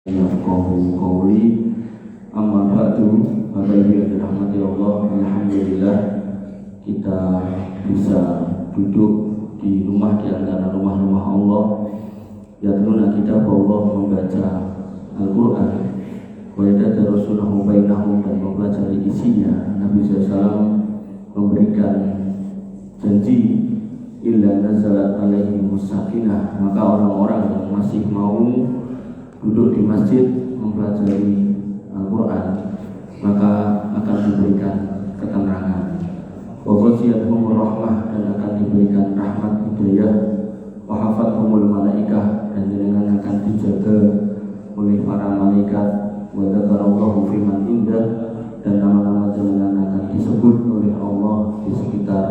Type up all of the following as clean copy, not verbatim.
Yafqahu qawli. Amma ba'du. Bapak Ibu yang dirahmati Allah, alhamdulillah kita bisa duduk di rumah di antara rumah-rumah Allah. Yatluna kitab Allah, membaca Al-Quran, wa yatadarasunahu bainahum, dan mempelajari isinya. Nabi SAW memberikan janji, illa nazalat alaihimus sakinah, maka orang-orang yang masih mau duduk di masjid mempelajari Al-Quran, maka akan diberikan ketenangan. Wa ghashiyatuhumur rahmah, dan akan diberikan rahmat hidayah. Wa hafathumul malaikah, dan dengan akan dijaga oleh para malaikat. Wa dzakarallahu fiman indah, dan nama-nama jenengan akan disebut oleh Allah di sekitar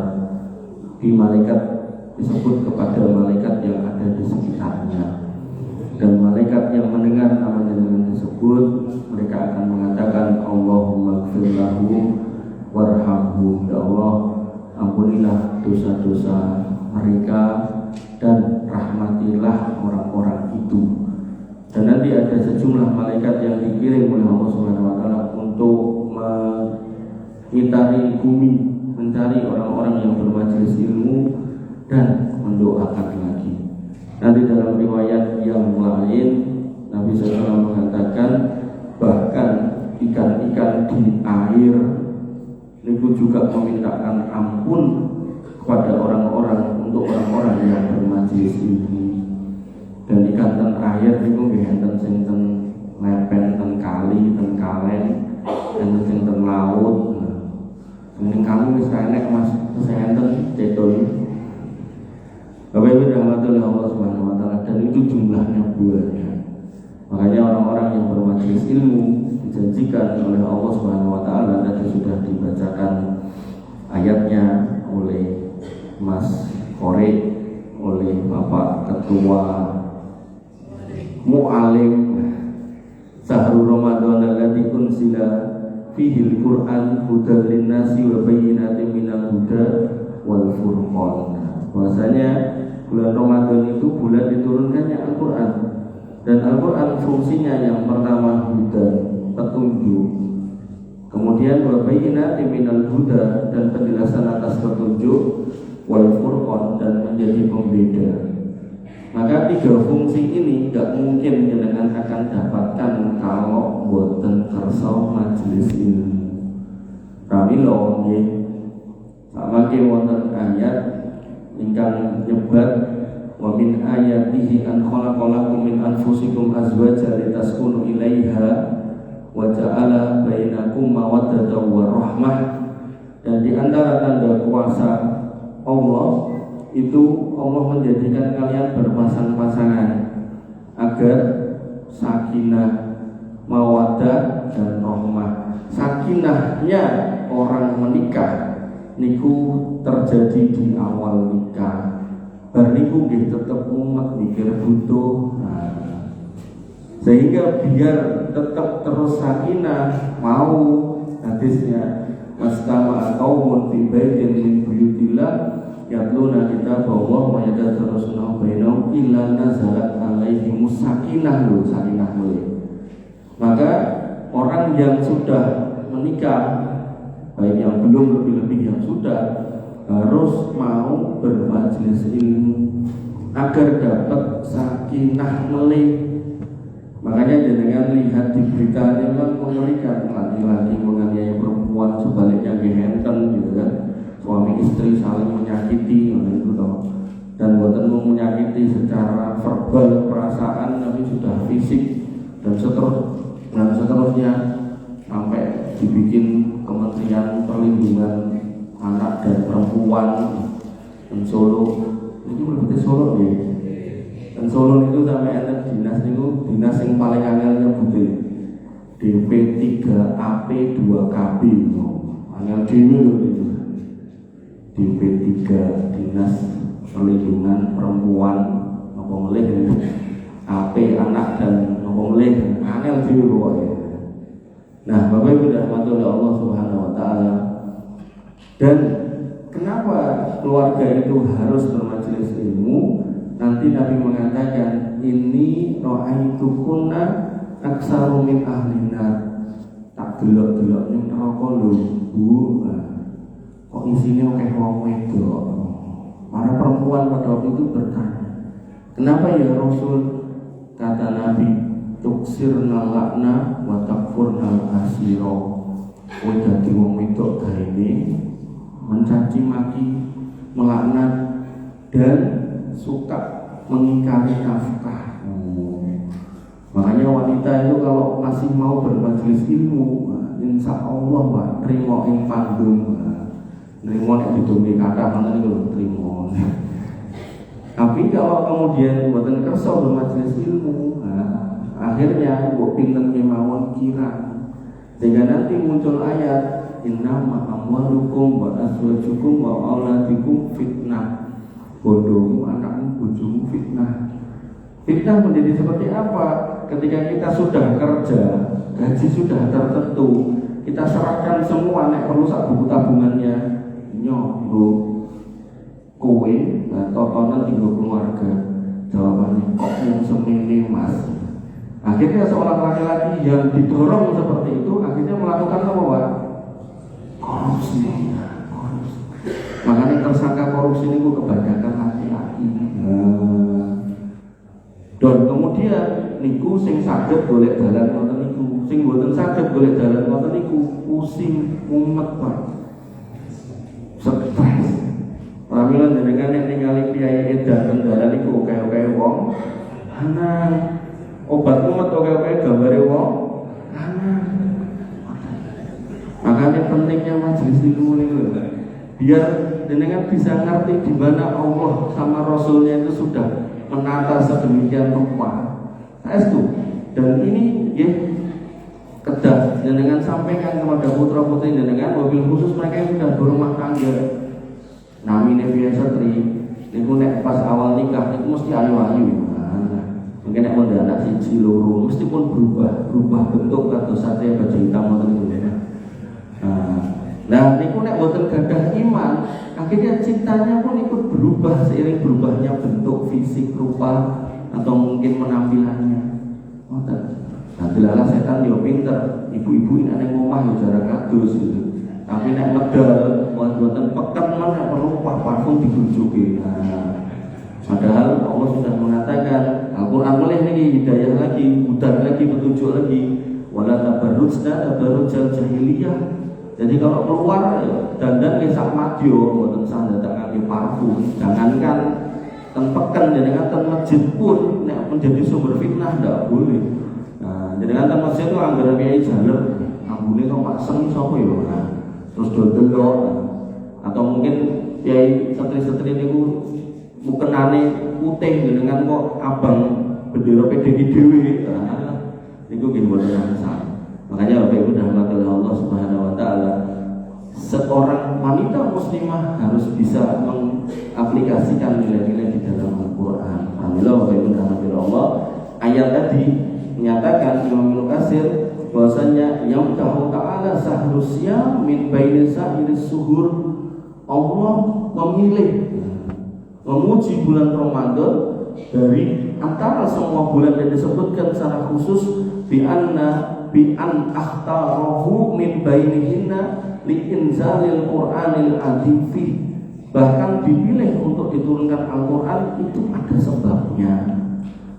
di malaikat, disebut kepada malaikat yang ada di sekitarnya. Dan malaikat yang mendengar nama jenengan tersebut, mereka akan mengatakan, Allahumma gfir lahu warhamhu, ya Allah, ampunilah dosa-dosa mereka dan rahmatilah orang-orang itu. Dan nanti ada sejumlah malaikat yang dikirim oleh Allah Subhanahu wa taala untuk mengitari bumi, mencari orang-orang yang bermajelis ilmu dan mendoakan lagi. Nanti dalam riwayat yang lain, Nabi SAW mengatakan bahkan ikan-ikan di air itu juga memintakan ampun kepada orang-orang, untuk orang-orang yang bermajelis ilmu. Dan ikan ten air itu enten sing ten lepen, ten kali, ten kaleng, enten sing ten laut. Ning kami wis enek Mas, enten cetol. Bapak Ibu rahmatullah Allah Subhanahu wa taala, dan itu jumlahnya banyak. Makanya orang-orang yang bermajelis ilmu dijanjikan oleh Allah Subhanahu wa taala, tadi sudah dibacakan ayatnya oleh Mas Kore, oleh Bapak Ketua Mu'alim. Sahrul Ramadan alladzi unzila fihi al-Qur'an hudan lin-nasi wa bayyinatin minal huda wal furqan. Bahwasanya bulan Ramadan itu bulan diturunkannya Al-Quran. Dan Al-Quran fungsinya yang pertama hudan, petunjuk. Kemudian wa bayyinatin minal huda, dan penjelasan atas petunjuk, wal furqan, dan menjadi pembeda. Maka tiga fungsi ini tidak mungkin jenengan akan dapatkan kalau boten kersa majelis ilmu. Pramila nggih, samangke wonten ayat ingkang nyebat, wa min ayatihi an khalaqalakum min anfusikum azwajan litaskunu ilaiha wa ja'ala bainakum mawaddatan wa rahmah. Dan di antara tanda kuasa Allah itu, Allah menjadikan kalian berpasang-pasangan agar sakinah, mawaddah, dan rahmah. Sakinahnya orang menikah niku terjadi di awal nikah. Bar niku nggih tetep umat mikir butuh. Sehingga biar tetap terus sakinah, mau hadisnya mastama qaumun fi baitin min buyutillah yatluna kitaballah wa yatadarasuna bainahum illa nazalat alaihimus sakinah. Sakinah mulai. Maka orang yang sudah menikah, baik yang belum, lebih-lebih yang sudah, harus mau bermajelis ilmu agar dapat sakinah melih. Makanya jangan lihat di berita memang mengerikan, laki-laki menganiaya perempuan, sebaliknya gehenten gitu kan, suami istri saling menyakiti itu toh. Dan bukan menyakiti secara verbal, perasaan, tapi sudah fisik dan seterusnya, sampai dibikin Kementerian Perlindungan Anak dan Perempuan di Solo. Itu berarti Solo ya. Dan Solo itu sampai ada dinas itu, dinas yang paling angelnya putih DP3AP 2KB. Angel dini itu DP3, Dinas Perlindungan Perempuan apa melih AP anak dan apa melih angel dini ya. Nah, Bapak Ibu rahmatullah Allah Subhanahu wa taala. Dan kenapa keluarga itu harus bermajelis ilmu? Nanti Nabi mengatakan, ini ro'aitukunna aksaru min ahlina. Tak delok-delok ning neraka lho, Bu. Kok isine akeh wong wedok. Para perempuan pada waktu itu bertanya, kenapa ya Rasul? Kata Nabi, tuksirna lakna wa takfurna asiro. Kowe dadi wong wedok gaene mencaci maki, melaknat dan suka mengingkari nafkah. Makanya wanita itu kalau masih mau bermajelis ilmu, insya Allah Pak, terima ing panggung, terima nek didombe kathah ngoten niku lho, terima. Tapi kalau kemudian mboten kersa bermajelis ilmu, akhirnya mbok pinten kemawon kira. Sehingga nanti muncul ayat innama amwalukum wa azwajukum wa auladikum fitnah. Bodohmu, anakmu, bojomu fitnah. Fitnah menjadi seperti apa? Ketika kita sudah kerja, gaji sudah tertentu, kita serahkan semua, nek perlu sak buku tabungannya, nyoba kowe, totonan tinggal keluarga. Jawabannya kok yang semene Mas. Akhirnya seorang laki-laki yang didorong seperti itu akhirnya melakukan apa Pak? Korupsi. Makanya tersangka korupsi ini kebanyakan laki-laki. Dan kemudian niku sing saged golek dalan ngoten niku, sing mboten saged golek dalan ngoten niku pusing mumet Pak. Stres. Pramila jenengan nek ningali kiai edan kendara niku kaya-kaya wong ana obat mumet kaya-kaya gambare wong ana. Makanya pentingnya majelis ilmu niku biar jenengan bisa ngerti di mana Allah sama Rasulnya itu sudah menata sedemikian rupa. Saestu. Dan ini ya kedah jenengan sampaikan kepada putra putri jenengan, mobil khusus mereka yang sudah berumah tangga. Namine biasa tri, niku nek pas awal nikah itu mesti ayu-ayu. Mungkin nek mondok anak siji loro mesti pun berubah bentuk kados sate baju hitam ngoten niku ya. Nah, niku nek boten gadah iman, akhirnya cintanya pun ikut berubah seiring berubahnya bentuk fisik rupa atau mungkin penampilannya. Ngoten. Nah, dilala setan yo pinter, ibu-ibu ini nek ngomah yo jarak kados gitu. Tapi nek medal, boten peken men nek perlu parfum dibujuke. Padahal Allah sudah mengatakan, Al-Qur'an boleh lagi hidayah lagi, hudan lagi, petunjuk lagi. Wala tabarrujna tabarrujal jahiliyah. Jadi kalau keluar dandan ke sak madya mboten sandatake parfum. Jangankan tempeken jenengan ten masjid pun nek menjadi sumber fitnah ndak boleh. Nah, jenengan ten masjid itu anggere kiai jaluk, ambune kok paseng sapa ya. Terus delok atau mungkin kiai setri-setri niku mukenane putih jenengan kok abang bendera PDI dhewe. Nah, niku nggih mboten masalah. Makanya Bapak Ibu rahmati Allah Subhanahu wa taala, seorang wanita muslimah harus bisa mengaplikasikan nilai-nilai di dalam Al-Qur'an. Alhamdulillah Bapak Ibu rahmati Allah, ayat tadi menyatakan Imam Ibnu Katsir bahwasanya yang ta'ala sahrusya min baini sa'iris suhur. Allah memilih memuji bulan Ramadan dari antara semua bulan yang disebutkan secara khusus bi an akhtarahu min bainihinna li inzalil Qur'anil azim fi. Bahkan dipilih untuk diturunkan Al-Qur'an itu ada sebabnya.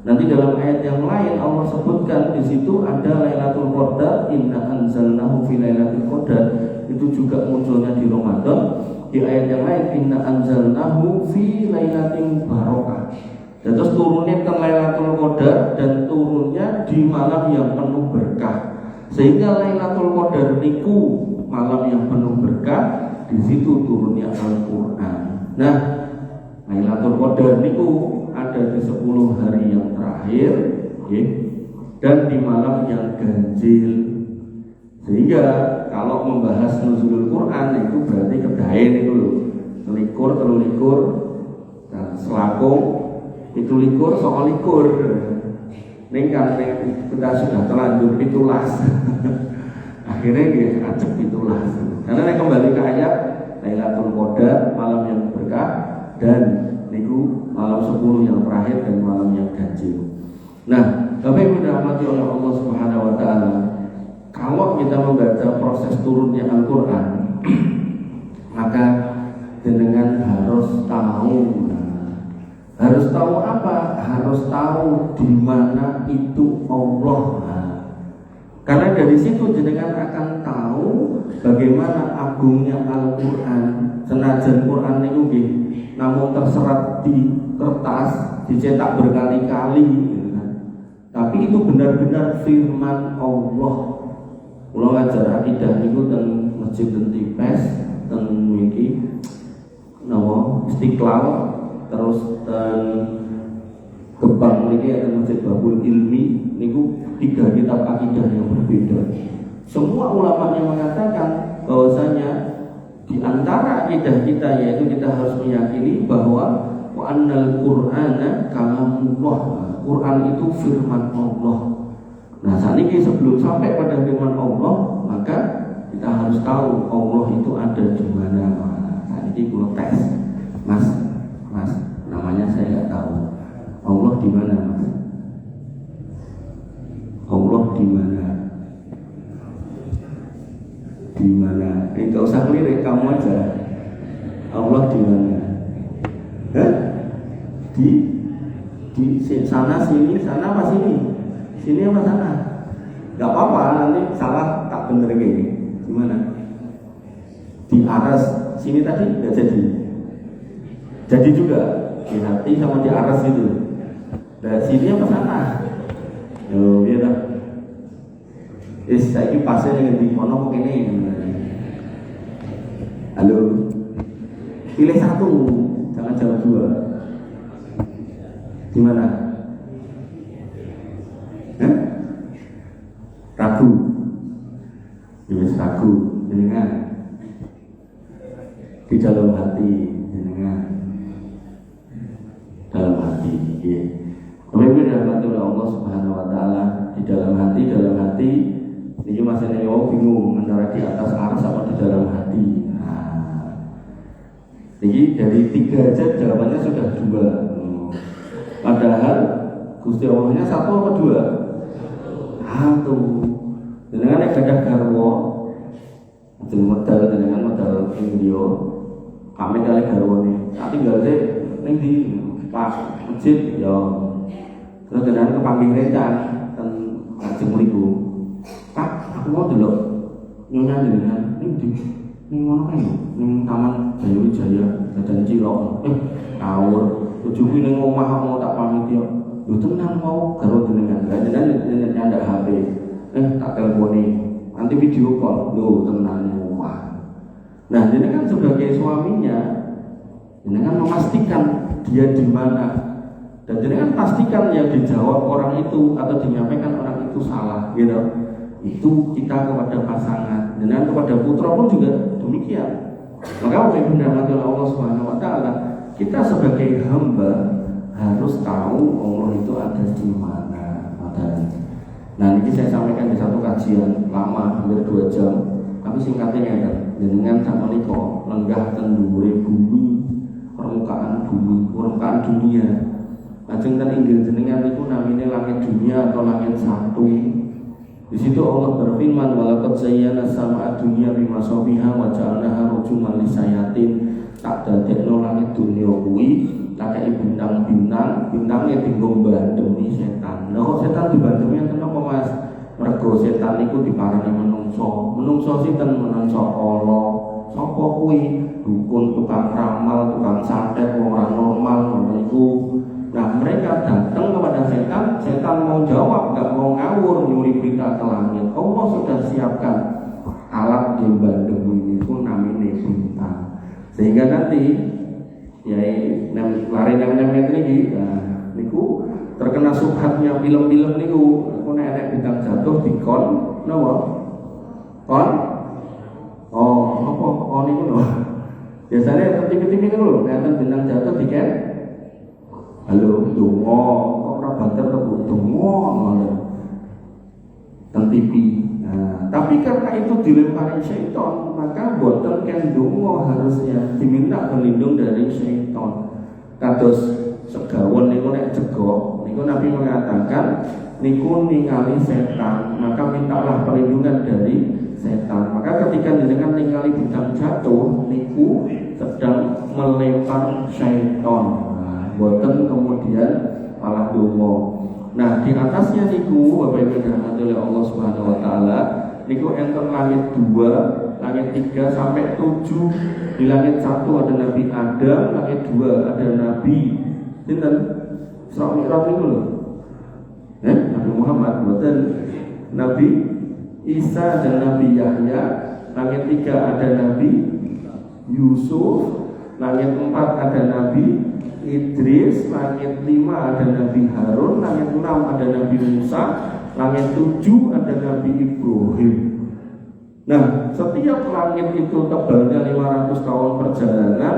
Nanti dalam ayat yang lain Allah sebutkan di situ ada Lailatul Qadar, inna anzalnahu fi lailatul qadar. Itu juga munculnya di Ramadan. Di ayat yang lain inna anzalnahu fi lailatin barakah. Dan terus turunnya ke Lailatul Qadar dan turunnya di malam yang penuh berkah. Sehingga Lailatul Qadar niku malam yang penuh berkah, di situ turunnya Al-Qur'an. Nah, Lailatul Qadar niku ada di 10 hari yang terakhir, okay, dan di malam yang ganjil. Sehingga kalau membahas nuzulul Quran itu berarti kedae niku lho. Selikur, telulikur, dan selakung itu likur, soal likur. Ini kan kita sudah terlanjur pitulas. Akhirnya dia acep pitulas. Karena kembali ke ayat Lailatul Qadar malam yang berkah dan niku malam 10 yang terakhir dan malam yang ganjil. Nah, Bapak Ibu dirahmati oleh Allah Subhanahu wa taala, kalau kita membaca proses turunnya Al-Qur'an, maka jenengan harus tahu. Harus tahu apa? Harus tahu di mana itu Allah. Karena dari situ jenengan akan tahu bagaimana agungnya Al-Qur'an. Senajan Qur'an niku nggih namun terserat di kertas, dicetak berkali-kali, tapi itu benar-benar firman Allah. Kula ngajar akidah niku teng Masjid Tipes, teng mriki napa Istiqlal, terus teng Gebang mriki ada Masjid Babul Ilmi niku 3 kitab akidah yang berbeda. Semua ulama yang mengatakan bahwasanya di antara akidah kita yaitu kita harus meyakini bahwa wa annal Qur'ana kalamullah. Quran itu firman Allah. Nah, saat ini sebelum sampai pada firman Allah, maka kita harus tahu Allah itu ada di mana. Saat ini kalau tes, Mas, namanya saya nggak tahu. Allah di mana, Mas? Allah di mana? Di mana? Enggak usah lirik, kamu aja. Allah di mana? Di sana, sini, sana apa sini? Sini apa sana? Gak apa-apa, nanti salah tak bener gini. Gimana? Di aras sini tadi gak jadi. Jadi juga di hati sama di aras gitu. Dari sini apa sana? Yo, iya dah. Saya ini pasnya dengan di kono kok ini. Halo. Pilih satu, jangan jawab 2. Gimana? Ragu. Yes, ragu. Jenengan di dalam hati, jenengan dalam hati. Ya. Kemudian dirahmati oleh Allah Subhanahu Wa Taala, di dalam hati. Ini masih nyawa bingung antara di atas aras sama di dalam hati. Nah, jadi dari 3 aja jawabannya sudah 2. Padahal Gusti Allahnya 1 apa 2? 1. Jenengan nek gadah garwa, jenengan modal India, kami kali garwane. Tak tinggal sih ning ndi Pak masjid ya. Terus jenengan kepanggih rencang ten lajeng mriku. Pak, aku mau delok nyonya jenengan ning ndi? Ning ngono kae ning Taman Jayawijaya, dadan cilok. Ngawur. Ujung ini ngomah mau tak pamit yo. Lu tenang mau karo jenengan. Jenengan nyandak HP. Tak teleponi. Nanti video call. Lu tenang ngomah. Nah, jenengan sebagai suaminya, jenengan memastikan dia di mana. Dan jenengan pastikan yang dijawab orang itu atau dinyampaikan orang itu salah, gitu. Itu kita kepada pasangan. Jenengan kepada putra pun juga demikian. Maka Ibunda mati oleh Allah Subhanahu Wa Taala, kita sebagai hamba harus tahu Allah itu ada di mana. Nah, ini saya sampaikan di satu kajian lama hampir 2 jam. Tapi singkatnya ya, dengan sama niko lenggah tendure bumi, permukaan dunia. Lajeng ten inggil jenengan niku namine langit dunia atau langit 1. Di situ Allah berfirman, walaqad zayyana as-samaa'a dunya bimasabiha wa ja'alnaha rujuman lisayatin. Tak dadekno langit dunia kuwi tak kei bintang-bintang, bintangnya dienggo bandemi setan. Lha kok setan dibandemi enten apa Mas? Mergo setan niku diparani menungso. Menungso sinten? Menungso Allah. Sapa kuwi? Dukun, tukang ramal, tukang santet, orang normal ngono iku. Nah, mereka datang kepada setan, setan mau jawab, enggak mau ngawur nyuri berita ke langit. Allah sudah siapkan alat di bandemi niku namine bintang. Sehingga nanti ya lari nem-nem iki niku terkena subhatnya film-film niku. Aku nek enek bintang jatuh dikon napa? Kon? Oh, apa? Oh niku lho. Biasanya TV-TV niku lho, nek bintang jatuh diken. Halo, dongo, kok ora banter kok dongo ngono. Teng TV. Nah, tapi karena itu dilempari syaitan, maka boten ken dongo harusnya diminta berlindung dari syaitan. Kados segawon niku nek jegok, niku Nabi mengatakan niku ningali setan, maka mintalah perlindungan dari setan. Maka ketika jenengan ningali bidang jatuh niku sedang melempar syaitan. Boten kemudian malah donga. Nah, di atasnya niku Bapak Ibu dirahmati oleh Allah Subhanahu wa taala, niku enten langit 2, langit 3 sampai 7. Di langit 1 ada Nabi Adam, langit 2 ada Nabi sinten? Isra Mi'raj niku lho. Nabi Muhammad, boten Nabi Isa dan Nabi Yahya. Langit 3 ada Nabi Yusuf, langit 4 ada Nabi Idris, langit 5 ada Nabi Harun, langit 6 ada Nabi Musa, langit 7 ada Nabi Ibrahim. Nah, setiap langit itu tebalnya 500 tahun perjalanan,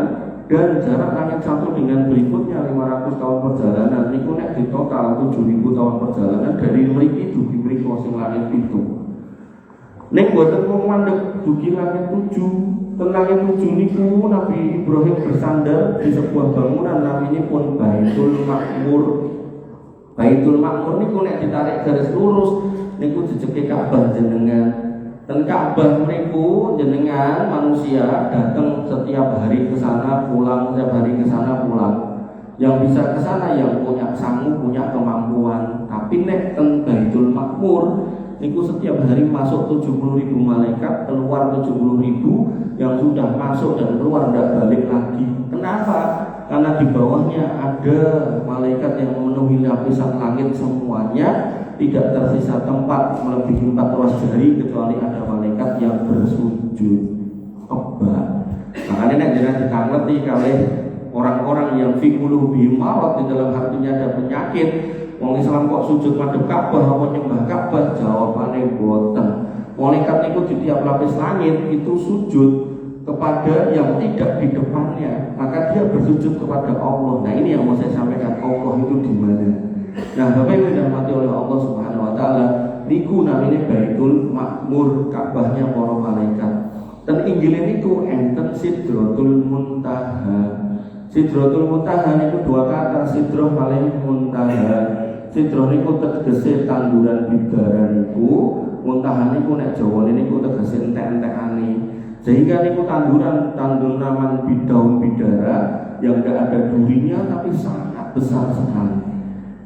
dan jarak langit satu dengan berikutnya 500 tahun perjalanan. Niku nek di total 7.000 tahun perjalanan dari mriki dugi mriki sing langit itu. Nek boten wong mandeg dugi langit 7. Langit 7 niku Nabi Ibrahim bersandar di sebuah bangunan namanya pun Baitul Makmur. Baitul Makmur niku nek ditarik garis lurus niku jejeke Ka'bah jenengan. Dan Ka'bah niku jenengan manusia datang setiap hari ke sana pulang, setiap hari ke sana pulang. Yang bisa ke sana yang punya sanggup, punya kemampuan. Tapi nek teng Baitul Makmur niku setiap hari masuk 70.000 malaikat, keluar 70.000, yang sudah masuk dan keluar tidak balik lagi. Kenapa? Karena di bawahnya ada malaikat yang memenuhi lapisan langit semuanya, tidak tersisa tempat melebihi 4 ruas jari kecuali ada malaikat yang bersujud kebak. Makanya nek jangan ditangleti kali orang-orang yang fi qulubihim marad, di dalam hatinya ada penyakit. Wong Islam kok sujud madhep Ka'bah apa nyembah Ka'bah? Jawabane boten. Malaikat itu di tiap lapis langit itu sujud kepada yang tidak di depannya, maka dia bersujud kepada Allah. Nah, ini yang mau saya sampaikan, Allah itu di mana. Nah, Bapak Ibu dirahmati oleh Allah Subhanahu wa taala, niku namanya Baitul Makmur, Ka'bahnya para malaikat. Dan Injil itu enten Sidratul Muntaha. Sidratul Muntaha niku 2 kata, sidroh paling muntaha. Sidroh niku tegese tanduran bidara niku, muntaha niku nek Jawa niku tegese entek-entekane. Sehingga niku tanduran daun bidara yang tidak ada durinya tapi sangat besar sekali.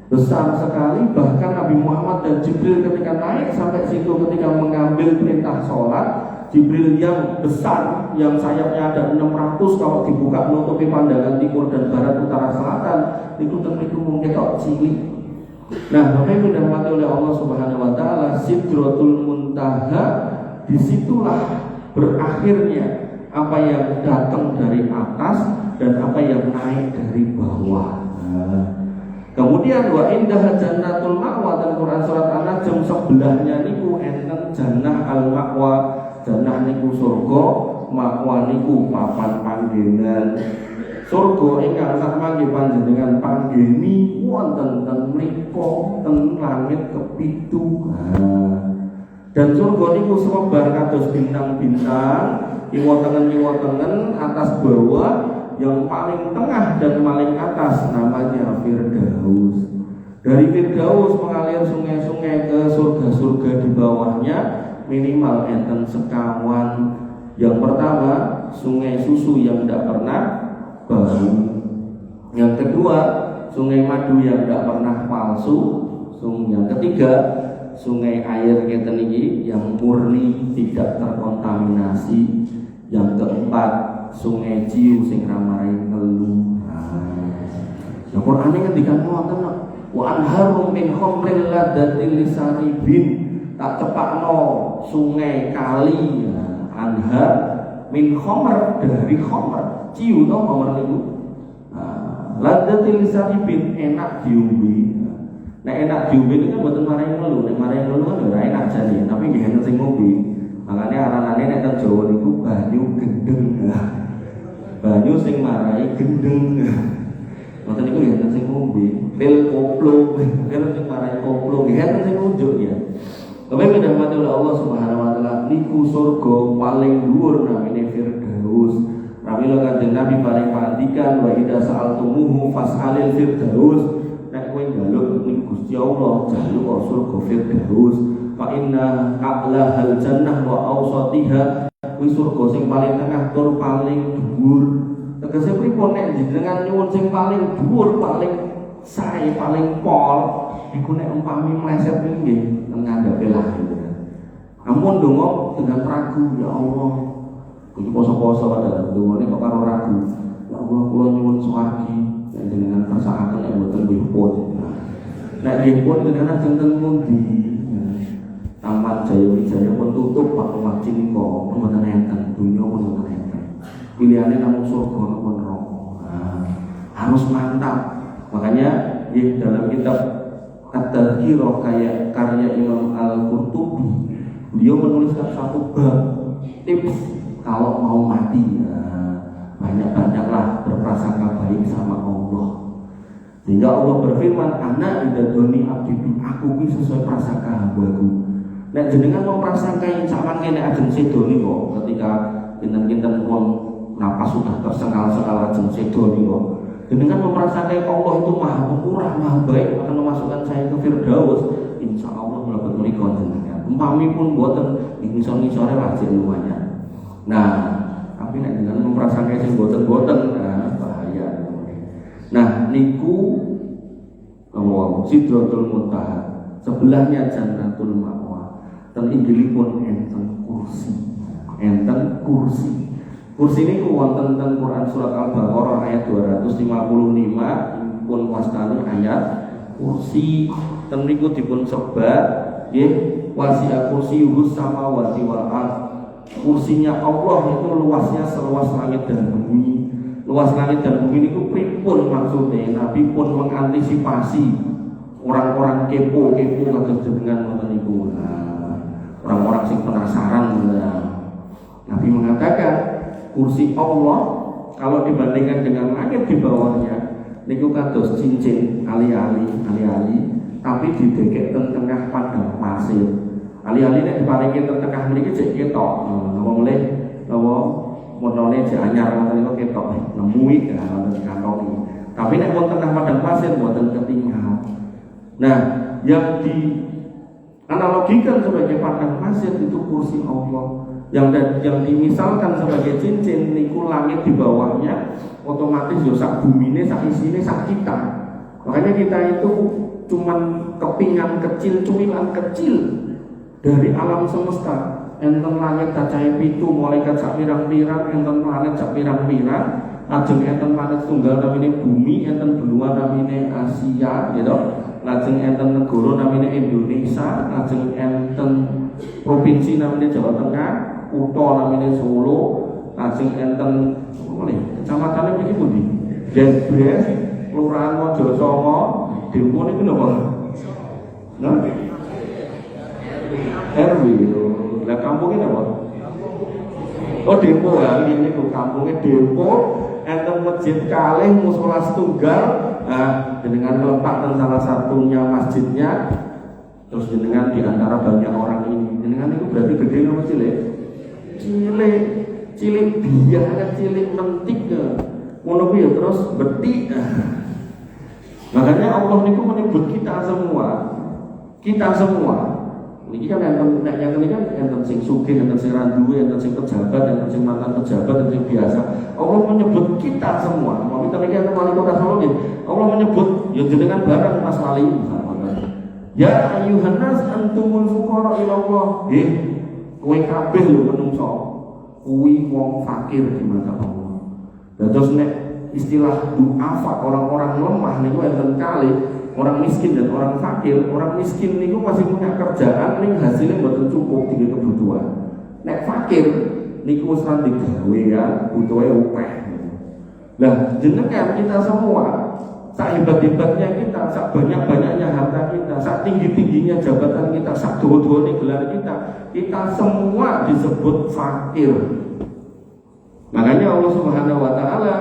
Besar sekali, bahkan Nabi Muhammad dan Jibril ketika naik sampai situ ketika mengambil perintah sholat, Jibril yang besar, yang sayapnya ada 600 kalau dibuka menutupi pandangan timur dan barat, utara, selatan, itu mungkin kok cilik. Nah, Bapak Ibu dirahmati oleh Allah Subhanahu wa taala, Sidratul Muntaha, disitulah berakhirnya apa yang datang dari atas dan apa yang naik dari bawah. Kemudian wa indah jannatul ma'wa, dan Quran surat An-Najm sebelahnya niku enten jannah al-ma'wa. Jannah niku surga, ma'wa niku papan panggenan. Surga ingkang sak mangke panjenengan panggeni wonten ten mriku ten langit kepitu. Dan surga niku semebar kados bintang-bintang, kiwa tengen atas bawah. Yang paling tengah dan paling atas namanya Firdaus. Dari Firdaus mengalir sungai-sungai ke surga-surga di bawahnya, minimal enten sekawan. Yang pertama, sungai susu yang tidak pernah bau. Yang kedua, sungai madu yang tidak pernah palsu. Yang ketiga, sungai air ngeten iki yang murni tidak terkontaminasi. Yang keempat, sungai ciu sing ramarai ngelu. Nah, Quran ini ngendikan wonten wa anharum min khamril ladatil lisanibin, tak cepakno sungai kali. Anhar min khamr, dari khamr, ciu to khamr niku. Ladatil lisanibin, enak diombe. Nek enak diombe itu kan mboten marai ngelu, nek marai ngelu kan ora enak jane, tapi nggih enten sing ngombe. Makanya aranane nek teng Jawa niku banyu gendeng. Banyu sing marai gendeng. Ngoten niku ya enten sing ngombe, pil koplo, enten sing marai koplo, nggih enten sing unjuk ya. Kemudian dirahmati oleh Allah Subhanahu wa taala, niku surga paling dhuwur namine Firdaus. Pramila Kanjeng Nabi paling pandikan wa idza sa'altumuhu fas'alil firdaus. Nek kowe njaluk ning Gusti Allah jaluk surga Firdaus. Fa inna a'lahal jannah wa awsatiha, kuwi surga sing paling tengah tur paling dhuwur. Tegese pripun nek jenengan nyuwun sing paling dhuwur, paling sae, paling pol, iku nek umpami meleset nggih teng ngandhape lah. Ampun donga dengan ragu, ya Allah. Iki poso-poso padahal dongane kok karo ragu. Ya Allah, kula nyuwun swargi, nek jenengan kersakaken nek mboten nggih pun. Nek nggih pun jenengan ajeng teng pundi? Taman Jaya Wijaya pun tutup Pak Wajib niko mboten enten, dunya pun mboten enten. Pilihane namung surga napa neraka. Harus mantap. Makanya di dalam kitab At-Tadhkirah karya Imam Al-Qurtubi, beliau menuliskan satu bab tips kalau mau mati. Banyak-banyaklah berprasangka baik sama Allah. Sehingga Allah berfirman, "Ana idza dzoni abdi aku kuwi sesuai prasangka hambaku." Nek jenengan mau prasangkai sampean kene ajeng sedo niku ketika kinten-kinten wong napas sudah tersengal-sengal ajeng sedo niku. Jenengan memprasangkai Allah itu Maha Pemurah, Maha Baik akan memasukkan saya ke Firdaus. Insyaallah mlebet mriku jenengan. Umpami pun mboten ngisor-ngisore wajib lumayan. Nah, tapi nek jenengan memprasangkai sing mboten-mboten bahaya. Nah, niku Sidratul Muntaha. Sebelahnya Jannatul Ma'wa. Dan inggilipun enten kursi. Kursi ini wonten teng Quran surat Al-Baqarah ayat 255 pun wastani ayat kursi. Ten niku dipun sebat nggih wasi'a kursiyuhus samawati wal ardh. Kursinya Allah itu luasnya seluas langit dan bumi. Luas langit dan bumi niku pripun maksudnya? Nabi pun mengantisipasi orang-orang kepo kados jenengan ngoten niku. Orang-orang sing penasaran, Nabi mengatakan kursi Allah kalau dibandingkan dengan langit di bawahnya niku kados cincin ali-ali, tapi didekek teng tengah padang pasir. Ali-ali nek diparingi teng tengah mriki cek ketok, napa mulih napa monone jek anyar ngoten niku ketok nemu wonten kantongi. Tapi nek wonten tengah padang pasir mboten ketinggal. Nah, yang analogikan sebagai padang pasir itu kursi Allah, yang dimisalkan sebagai cincin niku langit di bawahnya, otomatis yo sak bumine sak isine sak kita. Makanya kita itu cuman kepingan kecil, cumilan kecil dari alam semesta. Enten langit cacahe 7, malaikat sak pirang-pirang, enten planet sak pirang-pirang, ajeng enten planet tunggal namine bumi, enten benua namine Asia, gitu. Lajeng enten negara namanya Indonesia, lajeng enten provinsi namanya Jawa Tengah, kutha namanya Solo, lajeng enten kecamatan iki pundi? Debres, Kelurahan Mojosongo, Dempo niku napa? Nah. RW. Lah kampungnya napa? Oh, Dempo ya, ini niku kampungnya Dempo. Enten masjid kalih mushola setunggal. Dengan meletak dan salah satunya masjidnya, terus jenengan di antara banyak orang ini, jenengan itu berarti gede apa cilik? Cilik biar cilik mentik ke, ngono ya terus betik. Makanya Allah niku menyebut kita semua. Ini kan yang ini kan enten sing sugih, enten sing randuwe, enten sing pejabat, enten sing mantan pejabat, enten sing biasa. Allah menyebut kita semua. Mami tadi kan wali kota Solo nggih. Allah menyebut ya jenengan barang Mas Wali. Ya ayyuhan nas antumul fuqara ila Allah. Nggih. Kowe kabeh lho menungso. Kuwi wong fakir di mata Allah. Terus nek istilah du'afa, orang-orang lemah niku enten kali. Orang miskin dan orang fakir. Orang miskin niku masih punya kerjaan ning hasilnya mboten cukup tinggi kebutuhan. Nek fakir niku wis ra digawe ya, butuhe akeh. Lah jenengan kita semua, sak hebat-hebatnya kita, sak banyak-banyaknya harta kita, sak tinggi-tingginya jabatan kita, sak dawa-dawane gelar kita semua disebut fakir. Makanya Allah Subhanahu wa taala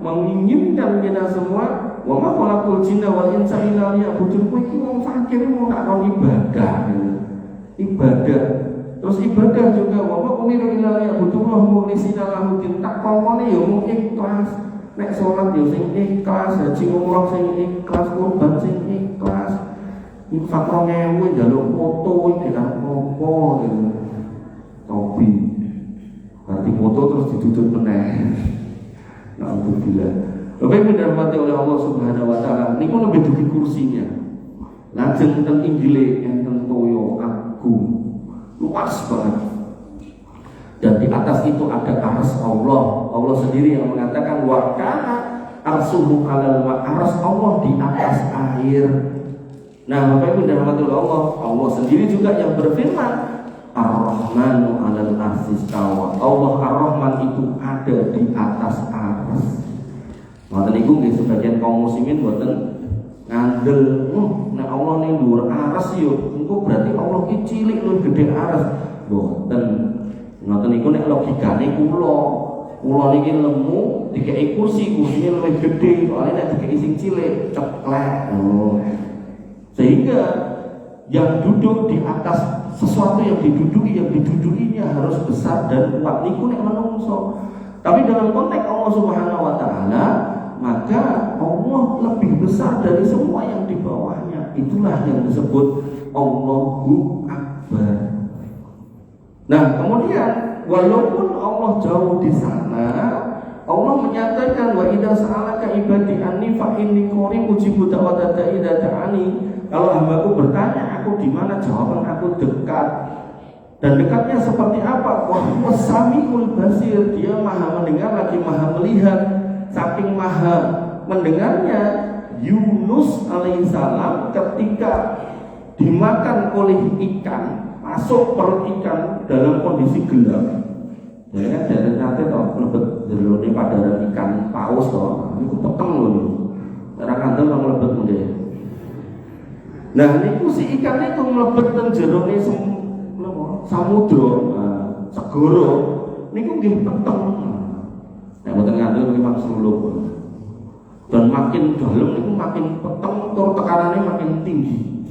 menginginkan kita semua, wa ma khalaqul jinna wal insa illa liya'budun. Kowe iki wong fakir mau tak kon ibadah. Terus ibadah juga wa ma umiru illa liya'budun mukhlisina lahu din. Tak komone ya mung ikhlas. Nek salat ya sing ikhlas, haji umrah sing ikhlas, kurban sing ikhlas. Iku faktor ngewe jaluk foto iki kan opo gitu. Topi. Berarti foto terus ditutup meneh. Alhamdulillah. Bapak Ibu dirahmati oleh Allah Subhanahu wa taala, niku lebih dugi kursinya. Lajeng teng inggile enten toyo agung. Luas banget. Dan di atas itu ada arsy Allah. Allah sendiri yang mengatakan wa kana arsyuhu 'alal ma'. Arsy Allah di atas air. Nah, Bapak Ibu dirahmati oleh Allah, Allah sendiri juga yang berfirman, Ar-Rahmanu 'alal arsy istawa. Allah Ar-Rahman itu ada di atas arsy. Maka niku nggih sebagian kaum muslimin boten ngandel, nek Allah ning dhuwur arsy yo, engko berarti Allah ki cilik luwih gedhe arsy. Boten. Ngoten niku nek logikane kula niki lemu dikeki kursi, kursine luwih gedhe, soalnya nek dikeki sing cilik ceklek. Sehingga yang duduk di atas sesuatu yang didudukinya harus besar dan kuat. Niku nek menungso. Tapi dalam konteks Allah Subhanahu wa taala, maka Allah lebih besar dari semua yang di bawahnya. Itulah yang disebut Allahu Akbar. Nah, kemudian walaupun Allah jauh di sana, Allah menyatakan wa idza sa'alaka ibadi anni fa inni qarib ujibu da'wata da'i idza da'ani. Kalau hambaku bertanya aku di mana, jawaban aku dekat. Dan dekatnya seperti apa? Wa huwas samiul basir. Dia maha mendengar lagi maha melihat. Saking maha mendengarnya, Yunus alaihissalam ketika dimakan oleh ikan, masuk perut ikan dalam kondisi gelap. Ya kan dari nanti toh lebet jerone padaran ikan paus toh, niku peteng lho. Ora kandel nang lebet nggih. Nah niku si ikan itu mlebet teng jerone samudra, segara. Niku nggih peteng. Nek mboten ngandel memang selulup. Dan makin dalam niku makin peteng, tur tekanannya makin tinggi.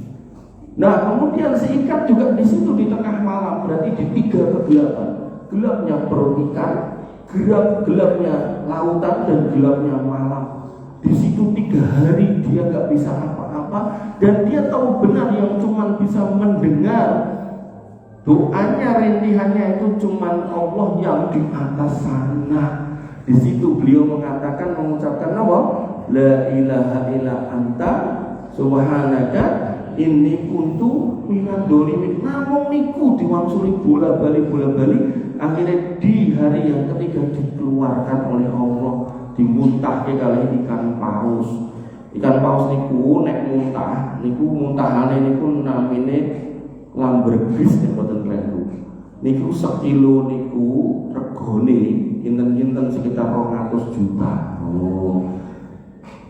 Nah kemudian si ikan juga di situ di tengah malam, berarti di tiga kegelapan. Gelapnya perut ikan, gelapnya lautan, dan gelapnya malam. Di situ 3 hari dia nggak bisa apa-apa, dan dia tahu benar yang cuma bisa mendengar doanya, rintihannya itu cuma Allah yang di atas sana. Di situ beliau mengucapkan apa? La ilaha illa anta subhanaka inni kuntu minadz dzalimin. Namung niku diwangsuli bola-bali akhirnya di hari yang ketiga dikeluarkan oleh Allah, dimuntahke kali ikan paus. Ikan paus niku nek muntah niku muntahane niku namine lambergris nek boten kleru. Niku 1 kilo niku regane kinten-kinten sekitar 200 juta.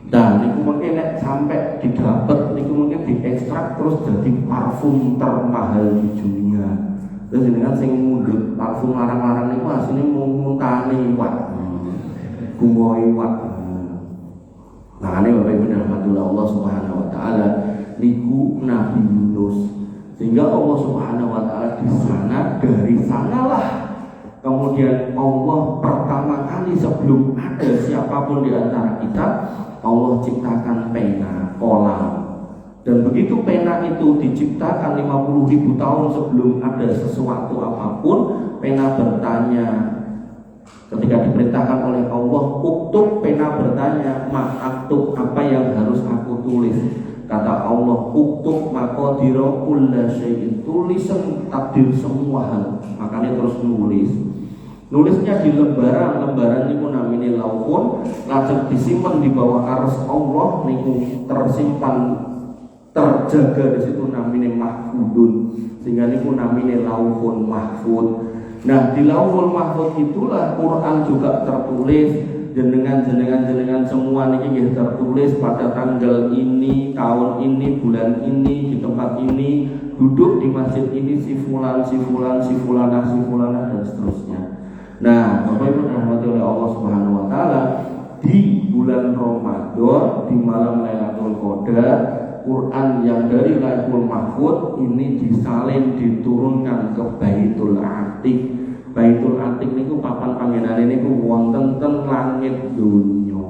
Dan niku mungkin nek sampai didapat niku mungkin diekstrak terus jadi parfum termahal di dunia. Terus dengan sing mundhut parfum larang-larang niku asline muntahane iwak. Gumo iwak. Nah, ini Bapak Ibu dirahmati Allah Subhanahu wa taala, niku Nabi Yunus. Sehingga Allah Subhanahu wa taala di sana, dari sanalah kemudian Allah pertama kali sebelum ada siapapun di antara kita, Allah ciptakan pena, kolam. Dan begitu pena itu diciptakan 50.000 tahun sebelum ada sesuatu apapun, pena bertanya. Ketika diperintahkan oleh Allah, uktub, pena bertanya, ma'aktub, apa yang harus aku tulis? Kata Allah, uktub maqadira kulla syai'in, tulisan takdir semua hal. Makanya terus nulis. Nulisnya di lembaran itu namanya lauhun, langsung disimpan di bawah arsy Allah, niku tersimpan, terjaga di situ namanya mahfudun, sehingga niku namanya lauhun mahfud. Nah di lauhul mahfud itulah Quran juga tertulis, jenengan semua niki tertulis pada tanggal ini, tahun ini, bulan ini, di tempat ini, duduk di masjid ini, si fulan, dan seterusnya. Nah Bapak Ibu dirahmati oleh Allah Subhanahu wa taala, di bulan Ramadan, di malam Lailatul Qadar, Quran yang dari Lauhul Mahfud ini disalin diturunkan ke Baitul Atiq. Baitul Atiq niku papan panggenane niku wonten ten langit donya.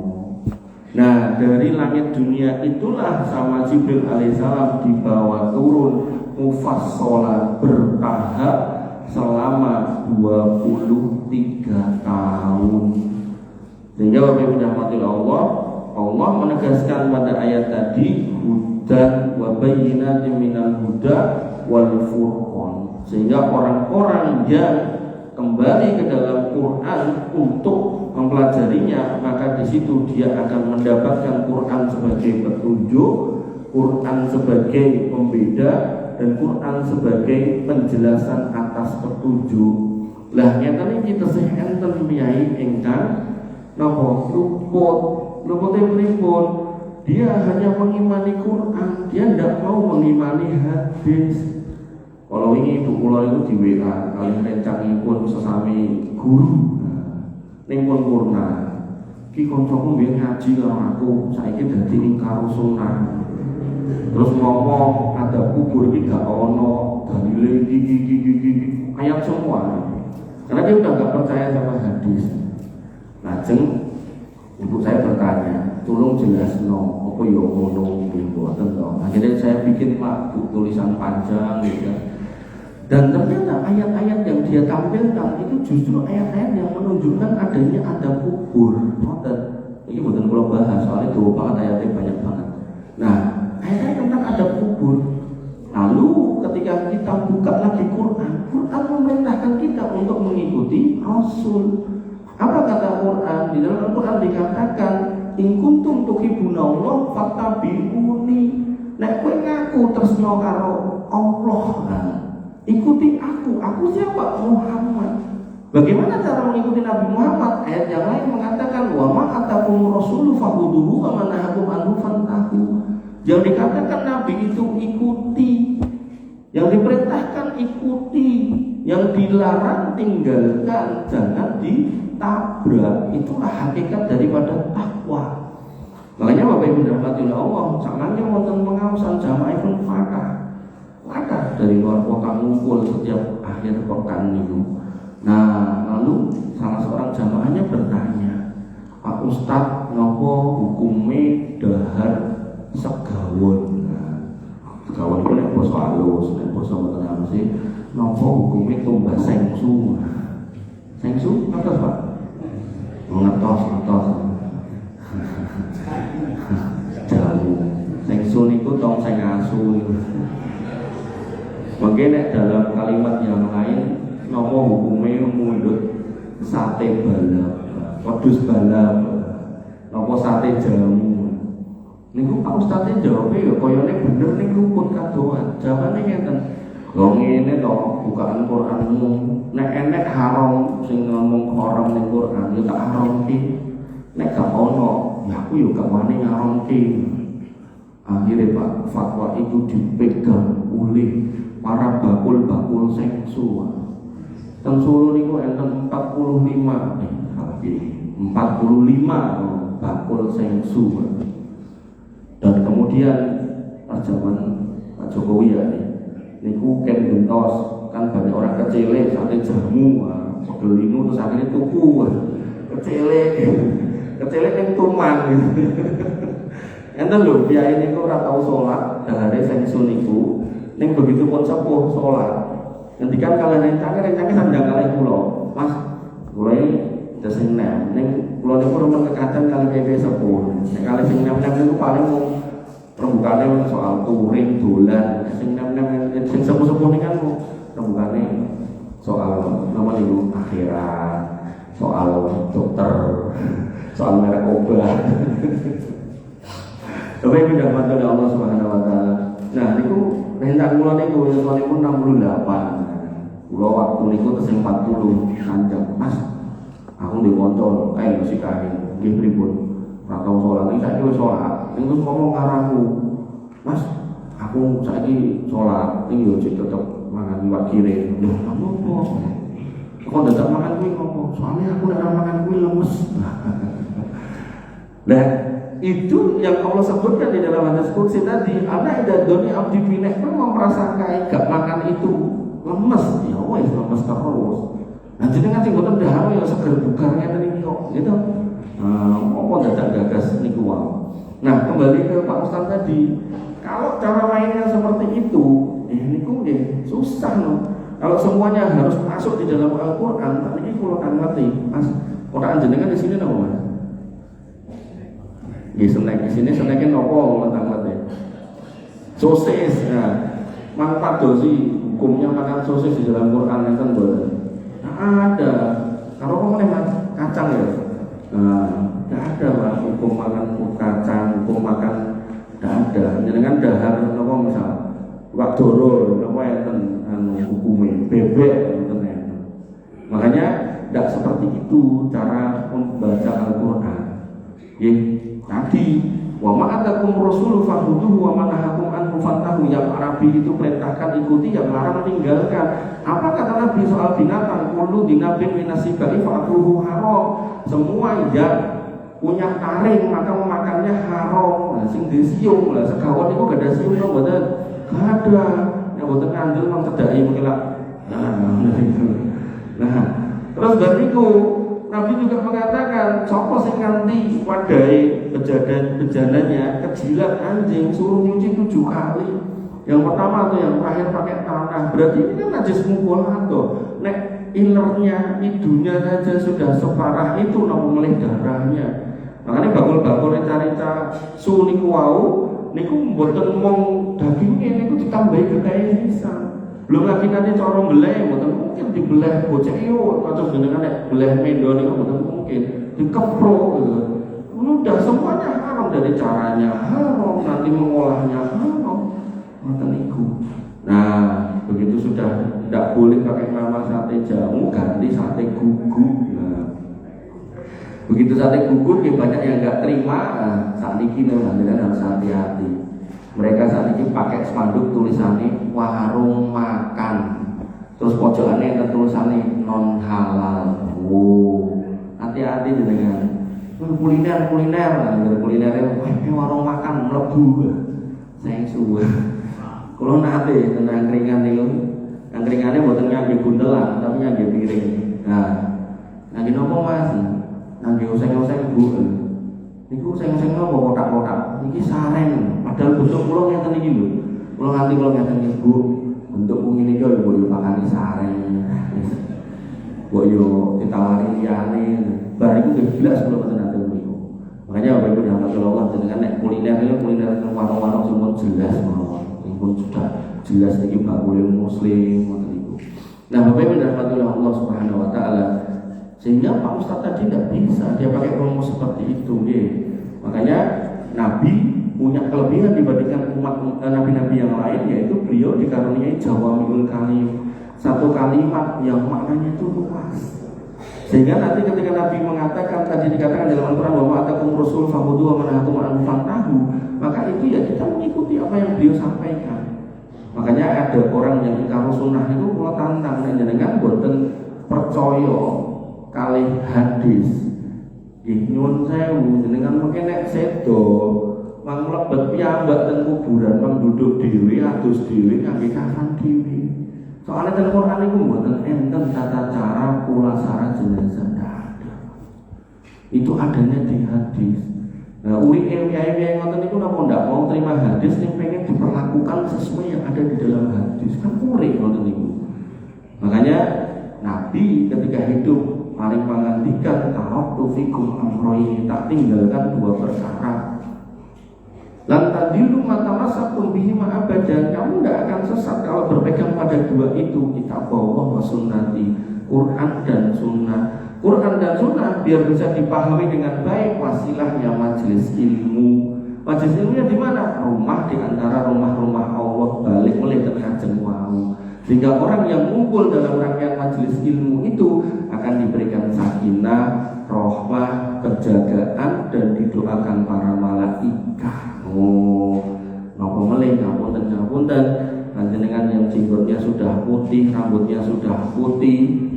Nah, dari langit dunia itulah sama Jibril alaihissalam dibawa turun mufassalan bertahap selama 23 tahun. Sehingga Bapak Ibu dirahmati Allah menegaskan pada ayat tadi hudan wa bayyinatin minal huda wal furqan. Sehingga orang-orang yang kembali ke dalam Quran untuk mempelajarinya, maka di situ dia akan mendapatkan Quran sebagai petunjuk, Quran sebagai pembeda, dan Quran sebagai penjelasan atas petunjuk. Lah nyatane kita sing enten piyai ingkang napa lupute pripun? Dia hanya mengimani Quran, dia tidak mau mengimani hadis. Kalau ini ibu kula itu di WA kali rencangipun sesami guru. Ning pun purna. Ki kancaku mbiyen ngaji karo aku, saiki dadi ingkar sunnah. Terus ngomong ada kubur iki gak ono, dalile iki ayat semua. Karena dia udah gak percaya sama hadis. Lajeng ibu saya bertanya, tolong jelasno apa ya ngono mboten to. Akhirnya saya bikin tulisan panjang gitu. Dan ternyata ayat-ayat yang dia tampilkan itu justru ayat-ayat yang menunjukkan adanya ada kubur. Ini bukan kalau bahas soalnya dua banget ayatnya banyak banget. Nah, ayat-ayat tentang ada kubur. Lalu ketika kita buka lagi Quran memerintahkan kita untuk mengikuti Rasul. Apa kata Quran? Di dalam Quran dikatakan, in kuntum tuhibbunallah fattabi'uni. Nek kowe ngaku tresno karo Allah. Nah, ikuti aku siapa? Muhammad. Bagaimana cara mengikuti Nabi Muhammad? Ayat yang lain mengatakan wa ma atakum rasulu fahuduhu wa ma nahakum anhu fantahu. Yang dikatakan Nabi itu ikuti, yang diperintahkan ikuti, yang dilarang tinggalkan, jangan ditabrak. Itulah hakikat daripada takwa. Makanya Bapak Ibu dirahmati Allah, sakmane wonten pengawasan jamaah fakah. Ada dari luar kota ngumpul setiap akhir pekan itu. Nah, lalu salah seorang jamaahnya bertanya, Pak Ustadz, nopo hukumnya dahar segawon? Nah, segawon itu nek basa halus, nek basa mboten halus sih, nopo hukumnya tumbas sengsu? Sengsu ngertos Pak? Ngertos. Jamu. Sengsu niku tong sing asu niku. Mungkin dalam kalimat yang lain, nopo hukumnya mundut sate balap, wedhus balap, nopo sate jamu. Niku Pak Ustadz jawabnya ya koyone bener niku pun kadoan. Jawabane ngeten. Lho ngene to, bukaan Quranmu. Nek enek haram sing ngomong haram ning Quran, ya tak haramke. Nek gak ono, ya aku yo gak wani ngaramke. Akhirnya Pak, fatwa itu dipegang oleh para bakul sengsu. Teng Solo niku enten 45 bakul sengsu. Dan kemudian zaman Pak Jokowi ya niku ken gentos, kan banyak orang kecele sate jamu, pegel terus akhirnya tuku kecele ning tuman gitu. Enten lho kiai niku ora tau salat dahare sengsu niku. Ning begitu pun sepuh sholat. Ngendikan kalau rencangnya sandang kalih kula. Mas, kula iki sing nem. Ning kula niku remen kekaten kalih kiai sepuh. Nek kalih sing nem-nem niku paling mung rembukane soal touring dolan. Sing nem-nem sing sepuh-sepuh niku kan rembukane soal nama niku akhirat, soal dokter, soal merek obat. Coba ini dapat dari Allah Subhanahu wa taala. Nah, niku rentak kula niku pun 68. Kula waktu niku tesih 40 sanjang. Mas, aku ndek kanca kae mesti kae. Nggih pripun? Ora tau salat iki saiki wis salat. Niku ngomong karo aku. Mas, aku saiki salat, ning yo tetep mangan iwak kire. Lho, apa? Kok dadak mangan kuwi ngopo? Soalnya aku nek mangan kuwi lemes. Nah, itu yang Allah sebutkan di dalam hadis qudsi tadi. Ana idza doni abdi binek pun memperasaan gak makan itu lemes, ya wis lemes terus. Nah jenengan sing boten dahar ya seger bugarnya tadi kok gitu. Apa dadak gagas niku wae. Nah, kembali ke Pak Ustaz tadi, kalau cara mainnya seperti itu, ini kok susah loh. Kalau semuanya harus masuk di dalam Al-Quran, tadi kalau kan ngerti, Mas, Quran jenengan di sini nopo Mas? Di sini snacknya nopo ngerti. Sosis, ya. Manfaat dosi hukumnya makan sosis di dalam Quran itu kan boleh. Nah, ada. Kalau kamu nih Mas, kacang ya. Nah, tidak ada lah hukum makan kacang, hukum makan tidak ada. Jangan dahar apa misal, wak doro, apa yang hukumnya bebek, makanya tidak seperti itu cara membaca Al-Quran. Tadi, wa ma'atakum rasulu fahuduhu wa manahakum anhu fantahu. Yang Arabi itu perintahkan ikuti, yang larang tinggalkan. Apa kata Nabi soal binatang? Kullu dinabin minasibai fa'akluhu haram. Semua yang punya taring maka memakannya haram. Nah, sing disiung lah sekawan itu gak ada siung no, betul? Gak ada. Yang betul ngandel memang cedai mengelak. Nah, terus dari itu Nabi juga mengatakan, sopo sing nganti wadai bejananya kejilat anjing suruh nyuci 7 kali. Yang pertama tuh yang terakhir pakai tanah. Berarti ini kan najis mukolah tuh. Nek ilernya, idunya saja sudah separah itu nopo melih darahnya. Makanya bakul-bakul cari-cari su niku wau niku mboten mung dagingnya niku ditambahi getahe sisan. Belum lagi nanti cara belah mboten mungkin dibelah bocah yo atau jenengan nek belah mendo niku mboten mungkin dikeprok gitu. Udah semuanya haram, dari caranya haram, nanti mengolahnya haram. Ngoten niku. Nah, begitu sudah tidak boleh pakai nama sate jamu, ganti sate gugu. Nah, begitu sate gugur, banyak yang nggak terima. Nah, saat ini harus hati-hati. Mereka saat ini pakai spanduk tulisannya warung makan, terus pojokannya ada tulisannya non halal. Wow, hati-hati dengan kuliner. Nah, kulinernya warung makan melebu. Saya suwe. Kalau nanti tentang angkringan itu, angkringannya buatan ngangge gundelan, tapi ngangge piring. Nah, ngangge nopo Mas? Ngangge oseng-oseng Bu. Niku oseng-oseng nopo kotak-kotak. Niki sareng. Padahal bentuk kula ngeten iki lho. Kula nganti kula ngeten iki Bu. Bentuk ngene iki yo yo pakane sareng. Kok yo ditawari liyane. Bar iku jelas kula mboten nate niku. Makanya Bapak Ibu yang Allah jenengan nek kuliner warung-warung semua jelas mawon. Pun sudah jelas ini bakul muslim itu. Nah, Bapak Ibu rahmatullah Allah Subhanahu wa taala, sehingga Pak Ustaz tadi tidak bisa dia pakai rumus seperti itu, Makanya Nabi punya kelebihan dibandingkan umat nabi-nabi yang lain, yaitu beliau dikaruniai jawamiul kalim, satu kalimat yang maknanya itu luas. Sehingga nanti ketika Nabi mengatakan, tadi dikatakan dalam Al-Quran bahwa atakum rasul fahudu wa manahakum an fantahu, maka itu ya kita mengikuti apa yang beliau sampaikan. Makanya ada orang yang ingkar sunnah itu kalau tantang jenengan boten percaya kalih hadis. Nyuwun sewu jenengan mungkin nek sedo mang mlebet piyambak teng kuburan mang duduk dhewe adus dhewe kangge kafan dhewe. Soalnya dalam Quran itu buatan enten tata cara pulasara jenazah ada. Itu adanya di hadis. Nah, uri kiai ngoten itu napa ndak mau terima hadis yang pengen diperlakukan sesuai yang ada di dalam hadis. Kan uri ngoten niku. Makanya Nabi ketika hidup mari pangandikan taraktu fikum amroini, tak tinggalkan 2 perkara. Lan tadilu matamasakum bihi ma'abadan, kamu tidak akan sesat kalau berpegang pada 2 itu, kitab Allah wa sunnati, Quran dan sunnah. Quran dan sunnah biar bisa dipahami dengan baik, wasilahnya majelis ilmu. Majelis ilmunya di mana? Rumah di antara rumah-rumah Allah, balik melih terkajeng wau. Sehingga orang yang ngumpul dalam rangkaian majelis ilmu itu akan diberikan sakinah, rahmah, penjagaan, dan didoakan para malaikat. Oh, napa melih ngapunten panjenengan yang jenggotnya sudah putih, rambutnya sudah putih,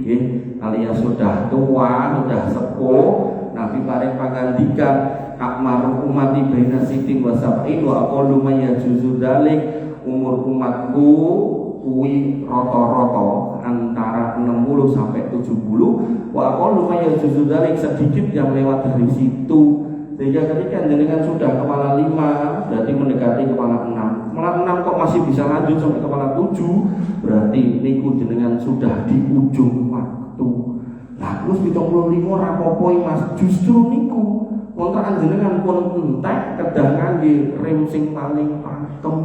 alias sudah tua, sudah sepuh. Nabi paring pangandikan akmaru umati baina sitin wa sab'in wa aqallu ma yajuzu dzalik, umur umatku kuwi rata-rata antara 60 sampai 70, wa aqallu ma yajuzu dzalik, sedikit yang lewat dari situ. Sehingga ketika jenengan sudah kepala 5, berarti mendekati kepala 6. Kepala 6 kok masih bisa lanjut sampai kepala 7, berarti niku jenengan sudah di ujung waktu. Nah, terus 75 rapopoi Mas, justru niku kontrakan jenengan pun entek kedah ngangge rem sing paling pakem.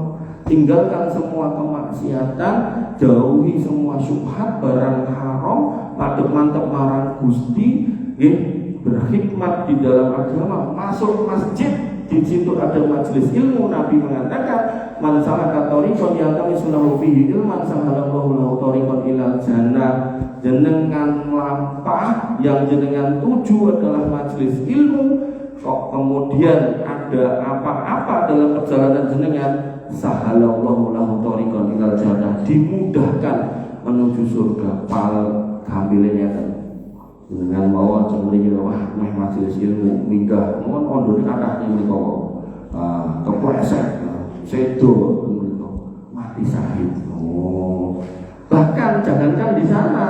Tinggalkan semua kemaksiatan, jauhi semua syubhat, barang haram, madhep mantep marang Gusti, nggih, berkhidmat di dalam agama, masuk masjid, di situ ada majelis ilmu. Nabi mengatakan, man salaka thariqan yaltamisu fihi ilman sahalallahu lahu thariqan ilal jannah. Jenengan melampah yang jenengan tuju adalah majelis ilmu, kok kemudian ada apa-apa dalam perjalanan jenengan, sahalallahu lahu thariqan ilal jannah, dimudahkan menuju surga. Pal gambilnya kan dengan mau cemri wah meh majelis ilmu minggah mohon ondone kathah mriku kepleset sedo mriku mati syahid. Bahkan jangankan di sana,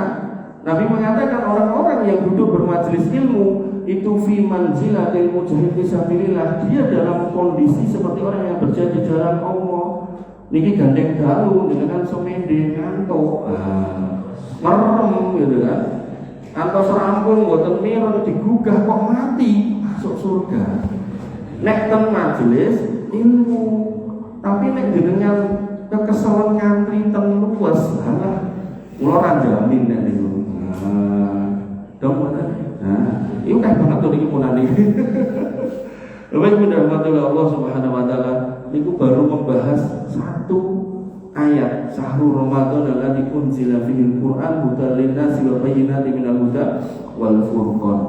Nabi mengatakan orang-orang yang duduk bermajelis ilmu itu fi manzilatil mujahid fisabilillah, dia dalam kondisi seperti orang yang berjihad di jalan Allah. Niki gandeng dalu dengan semende ngantuk merem gitu kan, atau serampung boten mireng digugah kok mati masuk surga. Nek ten majelis ilmu, tapi nek jenengan kekesalan ngantri ten luwes, kula ra jamin nek niku. Dong boten. Iku kae banget to niki punane. Bapak Ibu dirahmati Allah Subhanahu wa taala, niku baru membahas satu ayat Syahrul Ramadan alladzi unzila fihil Qur'an hudan lin-nasi wa bayyinatin minal huda wal furqan.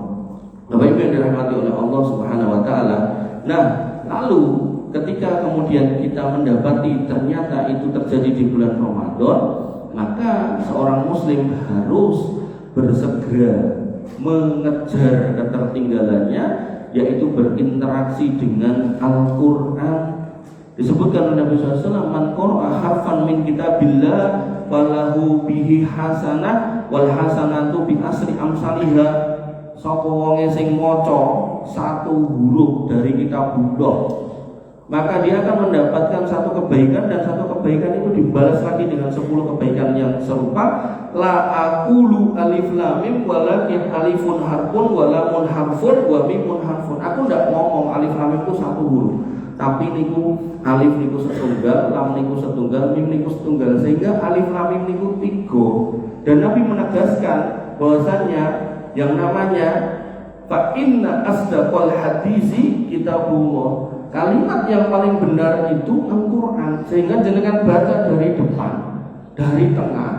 Bapak Ibu yang dirahmati oleh Allah Subhanahu wa taala. Nah, lalu ketika kemudian kita mendapati ternyata itu terjadi di bulan Ramadan, maka seorang muslim harus bersegera mengejar ketertinggalannya, yaitu berinteraksi dengan Al-Quran. Disebutkan oleh Nabi SAW, man qara'a harfan min kitabillah falahu bihi hasanah wal hasanatu bi asri amsalihha. Sapa wonge sing maca satu huruf dari kitabullah, maka dia akan mendapatkan satu kebaikan, dan satu kebaikan itu dibalas lagi dengan 10 kebaikan yang serupa. La aqulu alif lam mim walakin alifun harfun wa lamun harfun wa mimun harfun. Aku ndak ngomong alif lam mim itu satu huruf, tapi niku alif niku setunggal, lam niku setunggal, mim niku setunggal, sehingga alif lam mim niku 3. Dan Nabi menegaskan bahwasanya yang namanya fa inna asdaqal hadisi kitabullah, kalimat yang paling benar itu Al-Quran. Sehingga jenengan baca dari depan, dari tengah,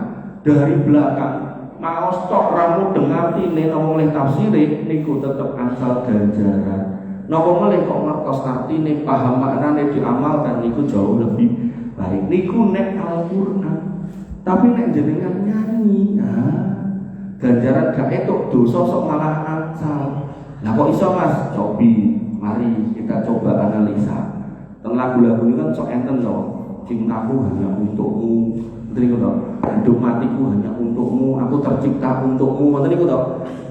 dari belakang, mau stok ramu dengar tine nopo oleh tafsire niku tetep asal ganjaran. Nopo meleh kok ngertos artine, paham maknane, diamalkan niku jauh lebih baik. Niku nek Al-Quran. Tapi nek jenengan nyanyi, ganjaran gak etuk, dosa sok malah asal. Nah kok iso Mas? Cobi, mari kita coba analisa. Ten lagu-lagu ini kan sok enten loh. Cintaku hanya untukmu, niku to. Hidup matiku hanya untukmu, aku tercipta untukmu, niku to.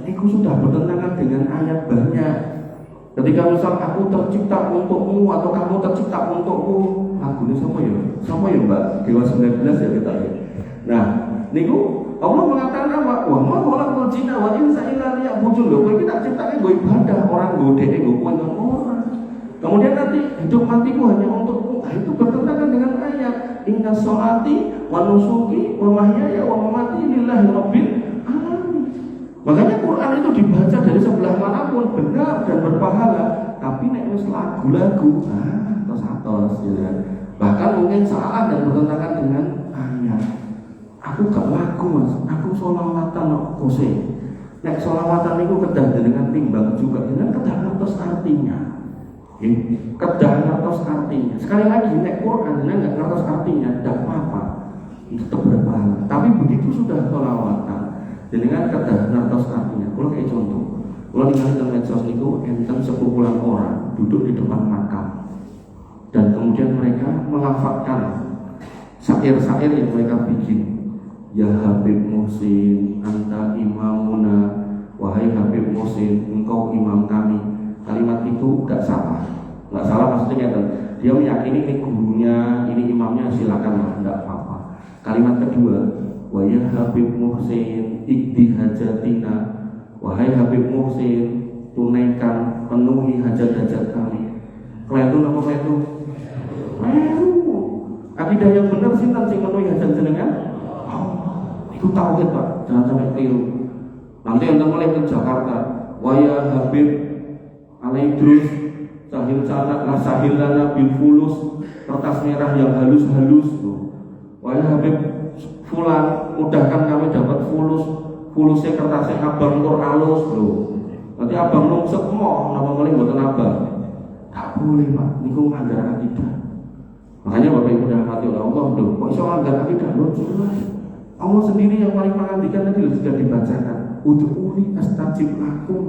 Niku sudah bertentangan dengan ayat banyak. Ketika misal aku tercipta untukmu atau kamu tercipta untukku, lagunya sama ya? Sama ya Mbak? Dewa 19 ya kita ya. Nah, niku Allah mengatakan apa? Wa ma khalaqul jinna wal insa illa liya'budun. Lho, kowe kita ciptake nggo ibadah, orang nggo dhek nggo kowe orang. Kemudian nanti hidup matiku hanya untukmu. Itu bertentangan dengan ayat inna sholati wa nusuki wa mahyaya wa mamati lillahi rabbil alamin. Makanya Quran itu dibaca dari sebelah manapun benar dan berpahala. Tapi nek wis lagu-lagu, atos-atos ya. Bahkan mungkin salah dan bertentangan dengan ayat. Aku gak lagu Mas, aku sholawatan kok kose. Nek sholawatan itu kedah dengan timbang juga, dengan kedah ngertos artinya. Kedah ngertos artinya. Sekali lagi nek Quran dengan gak ngertos artinya, tidak apa-apa, tetap berpahala. Tapi begitu sudah sholawatan, dengan kedah ngertos artinya. Kalau kayak contoh, kalau tinggal di medsos niku enten sekumpulan orang duduk di depan makam, dan kemudian mereka melafalkan syair-syair yang mereka bikin. Ya Habib Muhsin, anta imamuna, wahai Habib Muhsin, engkau imam kami. Kalimat itu gak Kalimat kedua, wa ya Habib Muhsin ikdi hajatina, wahai Habib Muhsin tunaikan penuhi hajat-hajat kami. Kletu nama kletu. Akidah yang benar sih nanti menuhi hajat jenengan. Itu tauhid Pak, jangan sampai keliru. Nanti anda mulai ke Jakarta, waya Habib Alaidrus Sahil Sanak lah Sahil Lana bil Fulus, kertas merah yang halus-halus tuh. Waya Habib Fulan, mudahkan kami dapat fulusnya kertasnya abang tur alus loh. Nanti abang nungsek moh, nama mulai buatan abang. Tak boleh Pak, niku melanggar akidah. Makanya Bapak Ibu dirahmati oleh Allah, loh, kok iso melanggar akidah loh? Allah sendiri yang paling mengantikan tadi sudah dibacakan. Ud'uni astajib lakum.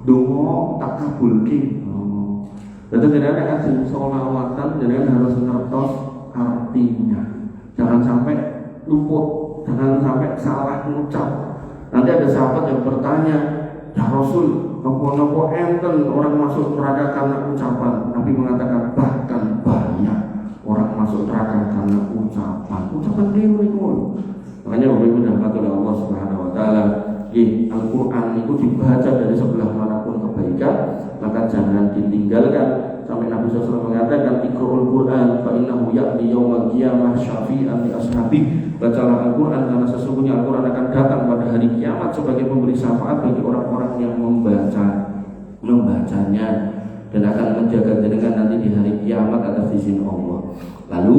Dongo tak kabulke. Jadi jenengan kasih sholawatan, jenengan harus ngertos artinya. Jangan sampai luput, jangan sampai salah mengucap. Nanti ada sahabat yang bertanya, ya Rasul, nopo enten orang masuk neraka karena ucapan. Nabi mengatakan bahkan banyak orang masuk neraka karena ucapan. Ucapan keliru itu. Makanya Bapak Ibu dirahmati oleh Allah Subhanahu wa taala, Al-Qur'an itu dibaca dari sebelah manapun kebaikan, maka jangan ditinggalkan. Sampai Nabi SAW mengatakan, Iqra'ul Qur'an fa innahu ya'ti yaumal qiyamah syafi'an li ashabi. Bacalah Al-Qur'an karena sesungguhnya Al-Qur'an akan datang pada hari kiamat sebagai pemberi syafaat bagi orang-orang yang membacanya dan akan menjaga jenengan nanti di hari kiamat atas izin Allah. Lalu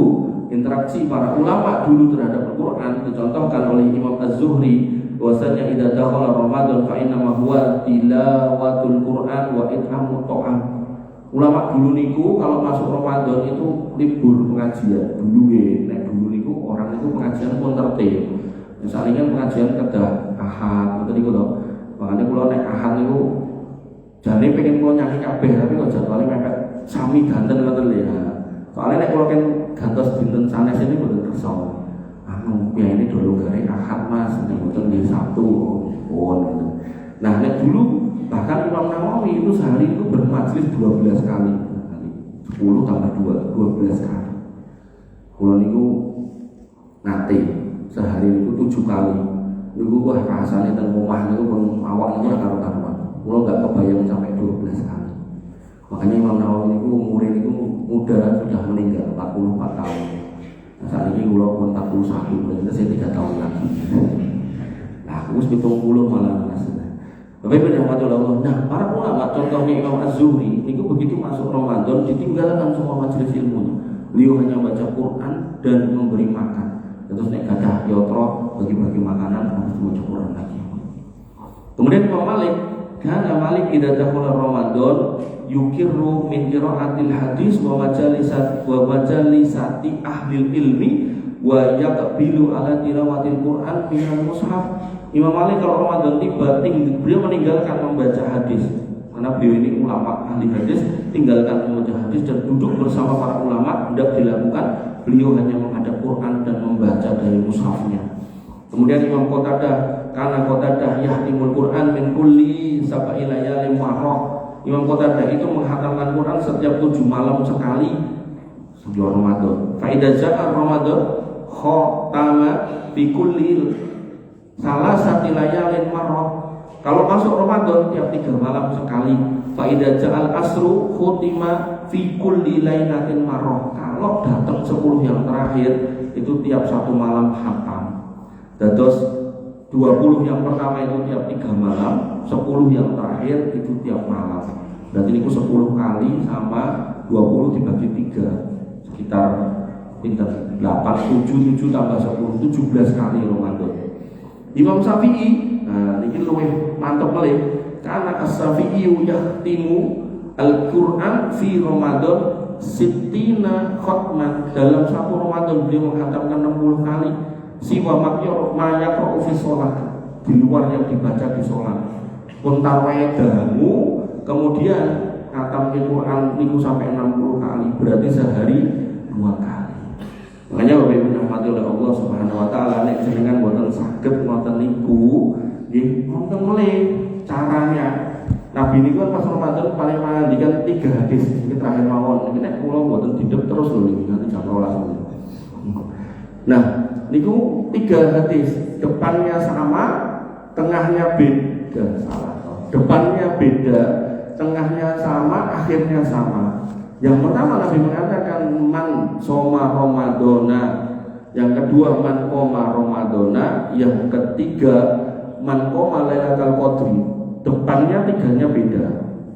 interaksi para ulama dulu terhadap Al-Quran dicontohkan oleh Imam Az-Zuhri, bahwasanya idza dakhala Ramadan fa inna ma huwa tilawatul Quran wa it'amut ta'am. Ulama dulu niku kalau masuk Ramadan itu libur pengajian. Dulu niku orang itu pengajian pun tertib. Misalnya kan pengajian kedah Ahad ngoten niku lho. Makanya kula nek Ahad niku jane pengen kula nyanyi kabeh tapi kok jadwale mepet sami ganten ngoten lho ya. Soalnya nek kula kan gantos dinten sanes ini mboten kersa. Ya ini dulu gare Ahad Mas, mboten di Sabtu. Nah, nek dulu bahkan Imam Nawawi itu sehari itu bermajlis 12 kali. 10 tambah 2, 12 kali. Kula niku nate sehari niku 7 kali. Niku wah rasane teng omah niku pun awak niku karo-karuan. Kula enggak kebayang sampai 12 kali. Makanya Imam Nawawi niku umure niku muda, sudah meninggal 44 tahun. Nah, saat ini kula pun 41, berarti saya 3 tahun lagi. Nah, aku 70 malah Mas. Bapak Ibu dirahmati Allah. Nah, para ulama contohnya Imam Az-Zuhri niku begitu masuk Ramadan ditinggalkan semua majelis ilmunya. Beliau hanya baca Quran dan memberi makan. Terus nek gadah yotro bagi-bagi makanan harus baca Quran lagi. Kemudian Imam Malik, karena Malik idza dakhala Ramadan yukirru min qiraatil hadis wa majalisati ahli ilmi wa yaqbilu ala tilawatil Quran minal mushaf. Imam Malik kalau Ramadan tiba, beliau meninggalkan membaca hadis. Karena beliau ini ulama ahli hadis, tinggalkan membaca hadis dan duduk bersama para ulama, tidak dilakukan. Beliau hanya menghadap Quran dan membaca dari mushafnya. Kemudian Imam Qatadah, karena Qatadah yahtimul Quran min kulli sab'i layalin marrah. Imam Qatadah itu menghatamkan Quran setiap 7 malam sekali sebelum Ramadan. Fa idza ja'a Ramadan khatama bi kulli salah satu layalin marrah. Kalau masuk Ramadan tiap 3 malam sekali. Fa idza ja'al asru khutima fi kulli lailatin marrah. Kalau datang 10 yang terakhir itu tiap 1 malam khatam. Dados 20 yang pertama itu tiap 3 malam, 10 yang terakhir itu tiap malam. Berarti ini 10 kali sama 20 dibagi 3 sekitar 8, 7 tambah 10, 17 kali Ramadan. Imam Syafi'i, nah ini luwih mantap malih. Karena As-Syafi'i yahtimu Al-Quran fi Ramadan sittina khotman. Dalam 1 Ramadan beliau menghatamkan 60 kali. Siwa mayaqra'u fi sholat, di luar yang dibaca di sholat. Pun tawedamu, kemudian khatam Al-Quran niku sampai 60 kali, berarti sehari 2 kali. Makanya Bapak Ibu dirahmati oleh Allah Subhanahu wa taala, nek jenengan mboten saged ngoten niku, nggih wonten melih caranya. Nabi niku kan pas Ramadan paling mandikan 3 hadis, iki terakhir mawon. Iki nek kula mboten didep terus lho niki nanti jam 12. Nah, niku 3 hadis, depannya sama, tengahnya beda, depannya beda, tengahnya sama, akhirnya sama. Yang pertama Nabi mengatakan man soma Ramadona, yang kedua man qoma Ramadona, yang ketiga man qoma Lailatul Qadri. Depannya 3-nya beda,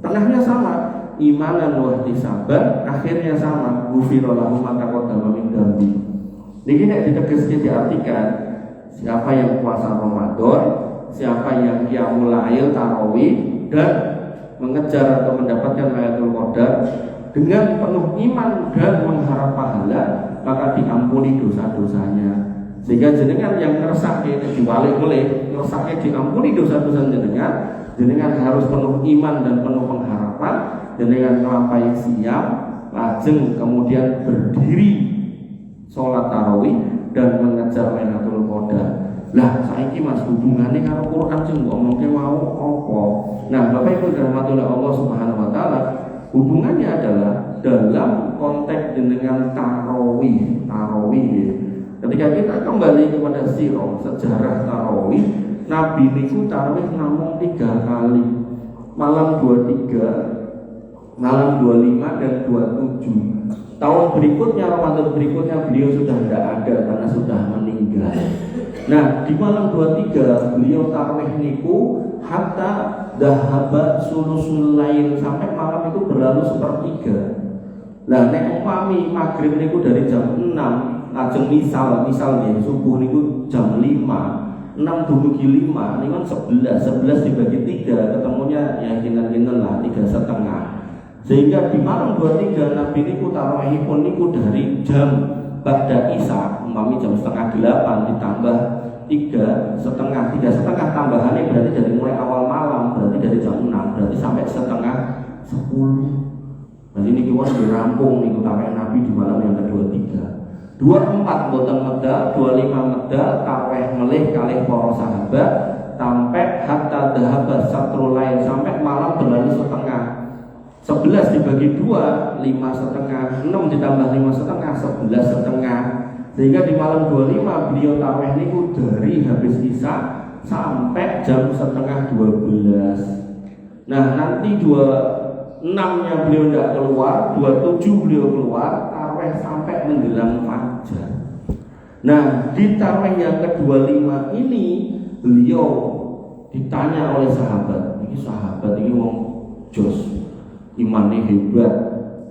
tengahnya sama, imanan wa ihtisaban, akhirnya sama, ghufira lahu ma taqaddama min dzambi. Niki nek ditegaske diartikan siapa yang puasa Ramadan, siapa yang qiyamul lail tarawih dan mengejar atau mendapatkan Lailatul Qadar dengan penuh iman dan mengharap pahala, maka diampuni dosa-dosanya. Sehingga jenengan yang ngersake diwalik melih, ngersake diampuni dosa-dosa jenengan harus penuh iman dan penuh pengharapan, jenengan ngelampahi siam, lajeng kemudian berdiri sholat tarawih dan mengejar Lailatul Qadar. Lah saiki Mas, hubungannya karo Quran sing mbok omongke mau apa? Nah, Bapak Ibu dirahmati oleh Allah Subhanahu wa taala, hubungannya adalah dalam konteks dengan tarawih. Ketika kita kembali kepada sirah sejarah tarawih, Nabi niku tarawih namung 3 kali, malam 23, malam 25 dan 27. Tahun berikutnya, Ramadan berikutnya beliau sudah tidak ada karena sudah meninggal. Nah, di malam 23 beliau tarawih niku hatta dhahaba sulusul lail, sampai malam itu berlalu sepertiga. Nah, nek umpami maghrib niku dari jam 6, lajeng misal nih subuh niku jam 5, 6 dumugi 5, ini kan 11 dibagi 3, ketemunya ya kinten-kinten lah 3,5. Sehingga di malam 23 Nabi niku tarawihipun niku dari jam ba'da isya, umpami jam 7:30 ditambah 3,5 tambahannya berarti dari mulai awal malam, berarti dari jam 6, berarti sampai 9:30. Jadi ini kiwan dirampung niku tarawih Nabi di malam yang ke-23. 24 boten medal, 25 medal tarawih melih kalih para sahabat sampai hatta dhahaba satrul lail, sampai malam berlalu setengah. 11 dibagi 2, 5,5, 6 ditambah 5,5, 11,5. Sehingga di malam 25 beliau tarawih niku dari habis isya sampai jam 11:30. Nah, nanti 26-nya beliau tidak keluar, 27 beliau keluar, tarawih sampai menjelang fajar. Nah, di tarawih yang ke-25 ini beliau ditanya oleh sahabat, ini wong jos, imannya hebat,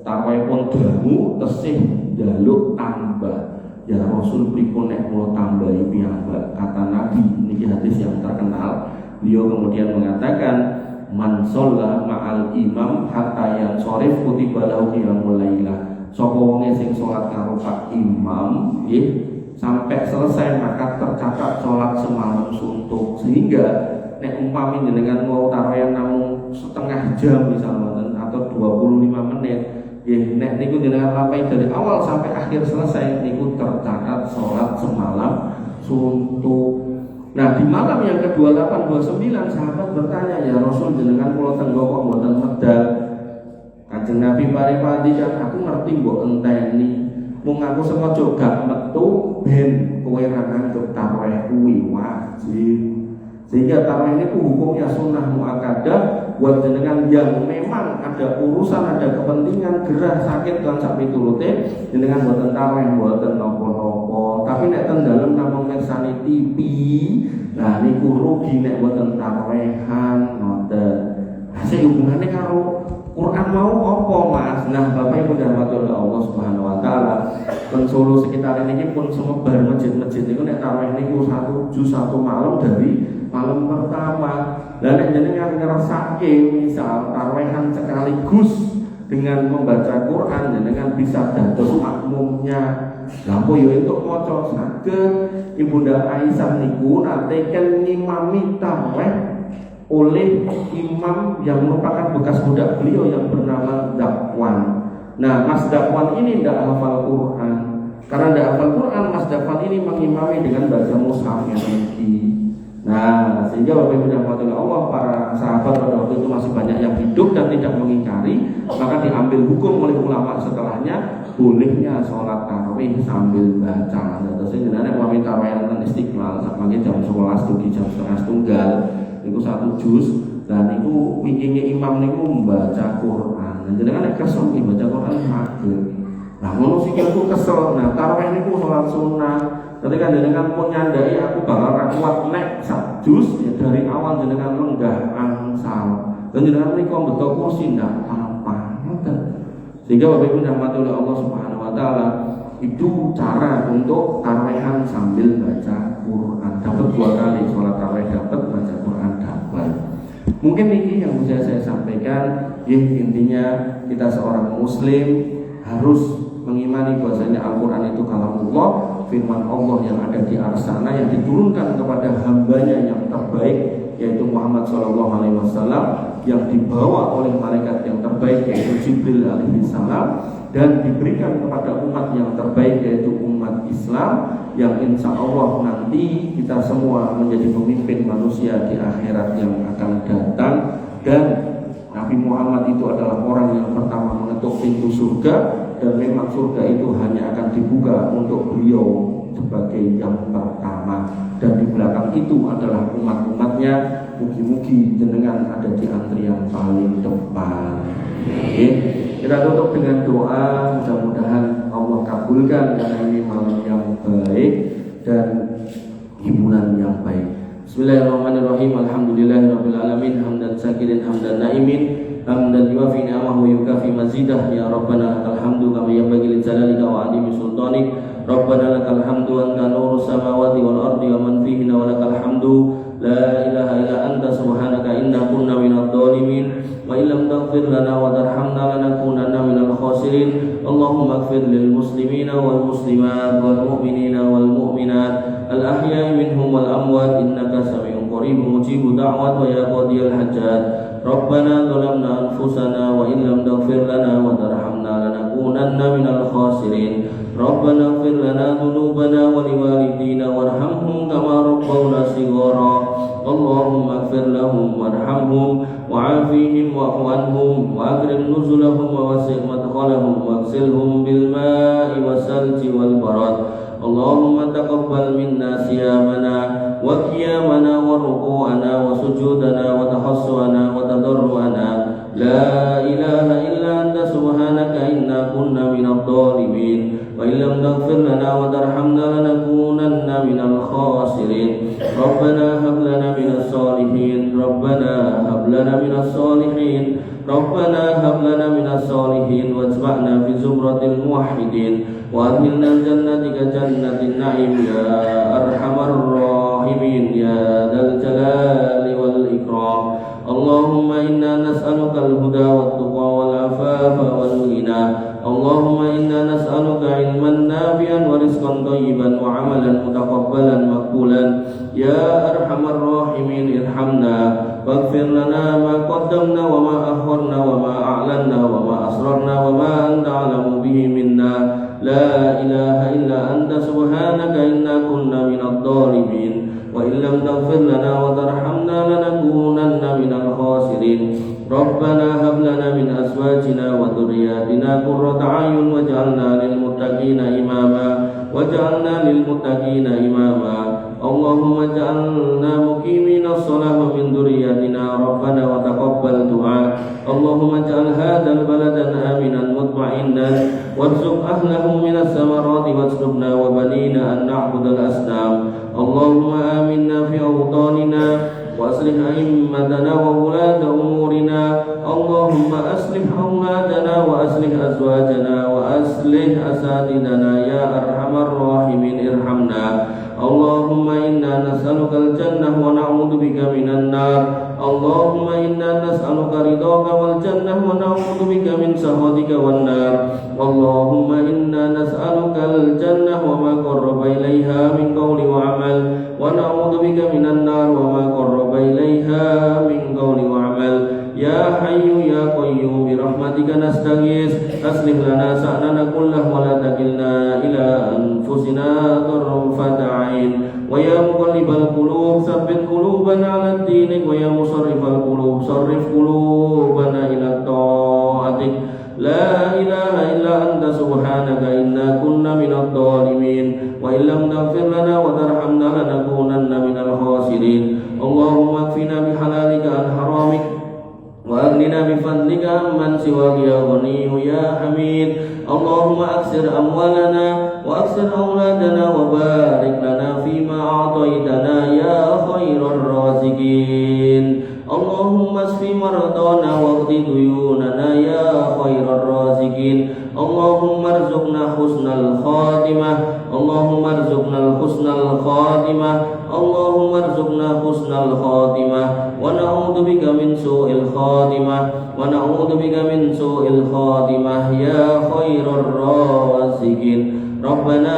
tarawih pun dangu, tesih jaluk tambah. Ya Rasul pripun nek kula tambahi piyambak, kata Nabi. Ini hadis yang terkenal. Beliau kemudian mengatakan, man sholla ma'al imam hatta yang sorif kutiba lahu qiyamul lailah. Sapa wonge sing salat karo Pak Imam nggih sampai selesai maka tercatat salat semalam suntuk. Sehingga nek umpami jenengan mau tarawih namung setengah jam misalnya atau 25 menit, nek niku jenengan lampahi dari awal sampai akhir selesai niku tercatat salat semalam suntuk. Nah, di malam yang ke-28 29 sahabat bertanya, ya Rasul jenengan kula tenggo kok mboten medal. Kanjeng Nabi paripati kan aku ngerti mbok enteni, mung aku sengaja gak metu ben kowe ra ngantuk tarawih kuwi wajib. Sehingga tarawih ini hukumnya sunnah muakkadah buat jenengan yang memang ada urusan, ada kepentingan, gerah, sakit dan sak piturute jenengan boten tarawih boten napa-napa. Tapi nek ten dalem namung mirsani TV, nah niku rugi nek boten tarawihan ngoten. Sing hubungane karo Quran mau apa Mas? Nah, Bapak Ibu dirahmati oleh Allah Subhanahu wa taala, ten Solo sekitar ini pun semebar masjid-masjid niku nek tarawih niku 1 juz 1 malam dari malam pertama. Lah nek jenengan ngrasake misal tarawih sekaligus dengan membaca Quran, jenengan bisa dados makmumnya. Lampu yo untuk maca saged. Ibunda Aisyah niku nate kan ngimami tarawih oleh imam yang merupakan bekas budak beliau yang bernama Dakwan. Nah, Mas Dakwan ini tidak hafal Quran. Karena tidak hafal Quran, Mas Dakwan ini mengimami dengan baca mushaf yang tinggi. Nah, sehingga Bapak Ibu dirahmati Allah, para sahabat pada waktu itu masih banyak yang hidup dan tidak mengingkari, maka diambil hukum oleh ulama setelahnya bolehnya sholat tarawih sambil baca. Terus ini sebenarnya kami tarawih dan istiqlal, sampai jam 11 tuh jam setengah tunggal, itu 1 juz, dan itu bikinnya imam itu membaca Quran. Jadi kan kesel nih baca Quran maghrib. Nah, ngono sih aku kesel. Nah, tarawih niku sholat sunnah. Ketika jenengan pun nyandai aku bakal kuat nek sak juz ya dari awal jenengan lenggah angsal. Dan jenengan mriko beto kursi ndak apa-apa. Sehingga Bapak Ibu dirahmati oleh Allah Subhanahu wa taala, itu cara untuk tarawehan sambil baca Quran. Dapat 2 kali sholat tarawih, dapat baca Quran dapat. Mungkin ini yang bisa saya sampaikan. Intinya kita seorang muslim harus mengimani bahwasanya Al-Quran itu kalamullah, firman Allah yang ada di arsana yang diturunkan kepada hambanya yang terbaik, yaitu Muhammad SAW, yang dibawa oleh malaikat yang terbaik, yaitu Jibril alaihissalam, dan diberikan kepada umat yang terbaik, yaitu umat Islam, yang insya Allah nanti kita semua menjadi pemimpin manusia di akhirat yang akan datang. Dan Nabi Muhammad itu adalah orang yang pertama mengetuk pintu surga, dan memang surga itu hanya akan dibuka untuk beliau sebagai yang pertama, dan di belakang itu adalah umat-umatnya. Mugi-mugi jenengan ada di antrian paling depan. Kita tutup dengan doa, mudah-mudahan Allah kabulkan karena ini malam yang baik dan hiburan yang baik. Bismillahirrahmanirrahim. Alhamdulillahirabbil alamin, hamdan syakirin hamdan naimin, hamdan yuwafi ni'amahu wa yukafi mazidah. Ya Rabbana lakal hamdu kama yanbaghi li jalalika wa 'azimi sultanik. Rabbana lakal hamdu anta nurus samawati wal ardi wa man fihinna wa lakal hamdu la ilaha illa anta subhanaka inna kunna minadh dhalimin wa illam taghfir lana wa tarhamna lanakunanna minal khasirin. Allahumma ighfir lil muslimina wal muslimat wal mu'minina wal mu'minat al ahya'i minhum wal amwat innaka sami'un qaribun mujibud da'wat wa ya qadiyal hajat. Rabbana zalamna anfusana wa illam taghfir lana wa tarhamna lanakunanna minal khasirin. Rabbana ighfir lana dhunubana wa liwalidina warhamhum kama rabbawna shighara. Allahumma ighfir lahum warhamhum wa'afihim wa'fu anhum wa akrim nuzulahum wa wasi' madkhalahum waghsilhum bil ma'i wasalji wal barad. Allahumma taqabbal minna siyamana wa qiyamana wa ruku'ana wa sujudana wa tahassuana wa tadarruana. La ilaha illa anta subhanaka inna kunna minadh dhalimin wa illam taghfir lana wa tarhamna lanakunanna minal khasirin. Rabbana hab lana minas solihin, Rabbana hab lana minas solihin, Rabbana hab lana minas solihin wajma'na fi zumratil muwahhidin wa adkhilna jannatika jannatin na'im ya arhamar rahimin ya dzal jalali wal ikram. Allahumma inna nas'aluka al-huda wat-tuqa wal-afafa wal-ghina. Allahumma inna nas'aluka ilman nafi'an wa rizqan thayyiban wa 'amalan mutaqabbalan maqbulan. Ya arhamar rahimin irhamna waghfir lana ma qaddamna wa ma akharna wa ma a'lanna wa ma asrarna wa ma anta 'alamu bihi minna. La ilaha illa anta subhanaka inna kunna minadh dhalimin wa illam taghfir lana wa tarhamna lanakunanna minal khasirin. Rabbana hab lana min azwajina wa dhurriyyatina qurrata a'yun waj'alna lil muttaqina imama waj'alna lil muttaqina imama. Allahumma ja'alna muqimina as-salati wa min dhurriyyatina rabbana wa taqabbal du'a. Allahumma ja'al hadzal baladan aminan mutma'innan warzuq ahlahu minas samarati wasrubna wa banina an na'budal asnam. Allahumma aminna fi awtanina wa aslih a'immatana wa wulata umurina. Allahumma aslih awladana wa aslih azwajana wa aslih asadidana ya arhamar rahimin irhamna. Allahumma inna nas'aluka al-jannah wa na'udzu bika minan nar. Allahumma inna nas'aluka ridhaka wal jannah wa na'udzu bika min sakhatika wan nar. Allahumma inna nas'aluka al-jannah wa ma qarraba ilaiha min qawli wa amal wa na'udzu bika minan nar wa ma qarraba ilaiha min qawli wa amal. Ya hayyu ya qayyum bi rahmatika nastaghits aslih lana sa'nana kullahu wa la takilna ila anfusina tarfata ain wa ya muqallibal qulub tsabbit قلوبنا على دينك ويا مصرف القلوب صرف قلوبنا إلى طاعتك لا إله إلا أنت سبحانك إنا كنا من الظالمين وإن لم تغفر لنا وترحمنا لنكونن من الخاسرين اللهم اكفنا بحلالك عن حرامك وأغننا بفضلك عمن سواك يا غني يا حميد اللهم أكثر أموالنا وأكثر أولادنا وبارك لنا فيما أعطيتنا يا خير الرازقين اللهم اشف مرضانا واقض ديوننا يا خير الرازقين اللهم ارزقنا حسن الخاتمة اللهم ارزقنا حسن الخاتمة اللهم ارزقنا حسن الخاتمة ونعوذ بك من سوء الخاتمة ونعوذ بك من سوء الخاتمة يا خير الرازقين ربنا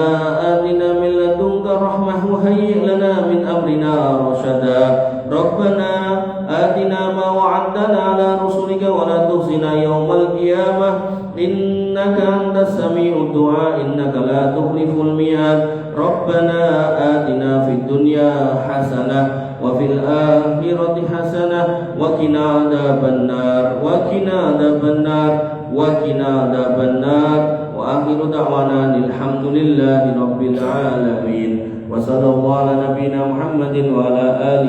آتنا من لدنك رحمة وهيئ لنا من أمرنا رشدا ربنا آتنا ما وعدتنا على رسلك ولا تخزنا يوم القيامة إنك أنت السميع الدعاء إنك لا تخلف الميعاد ربنا آتنا في الدنيا حسنة وفي الآخرة حسنة وقنا عذاب النار وقنا عذاب النار وقنا عذاب النار وآخر دعوانا الحمد لله رب العالمين وصلى الله على نبينا محمد وعلى آله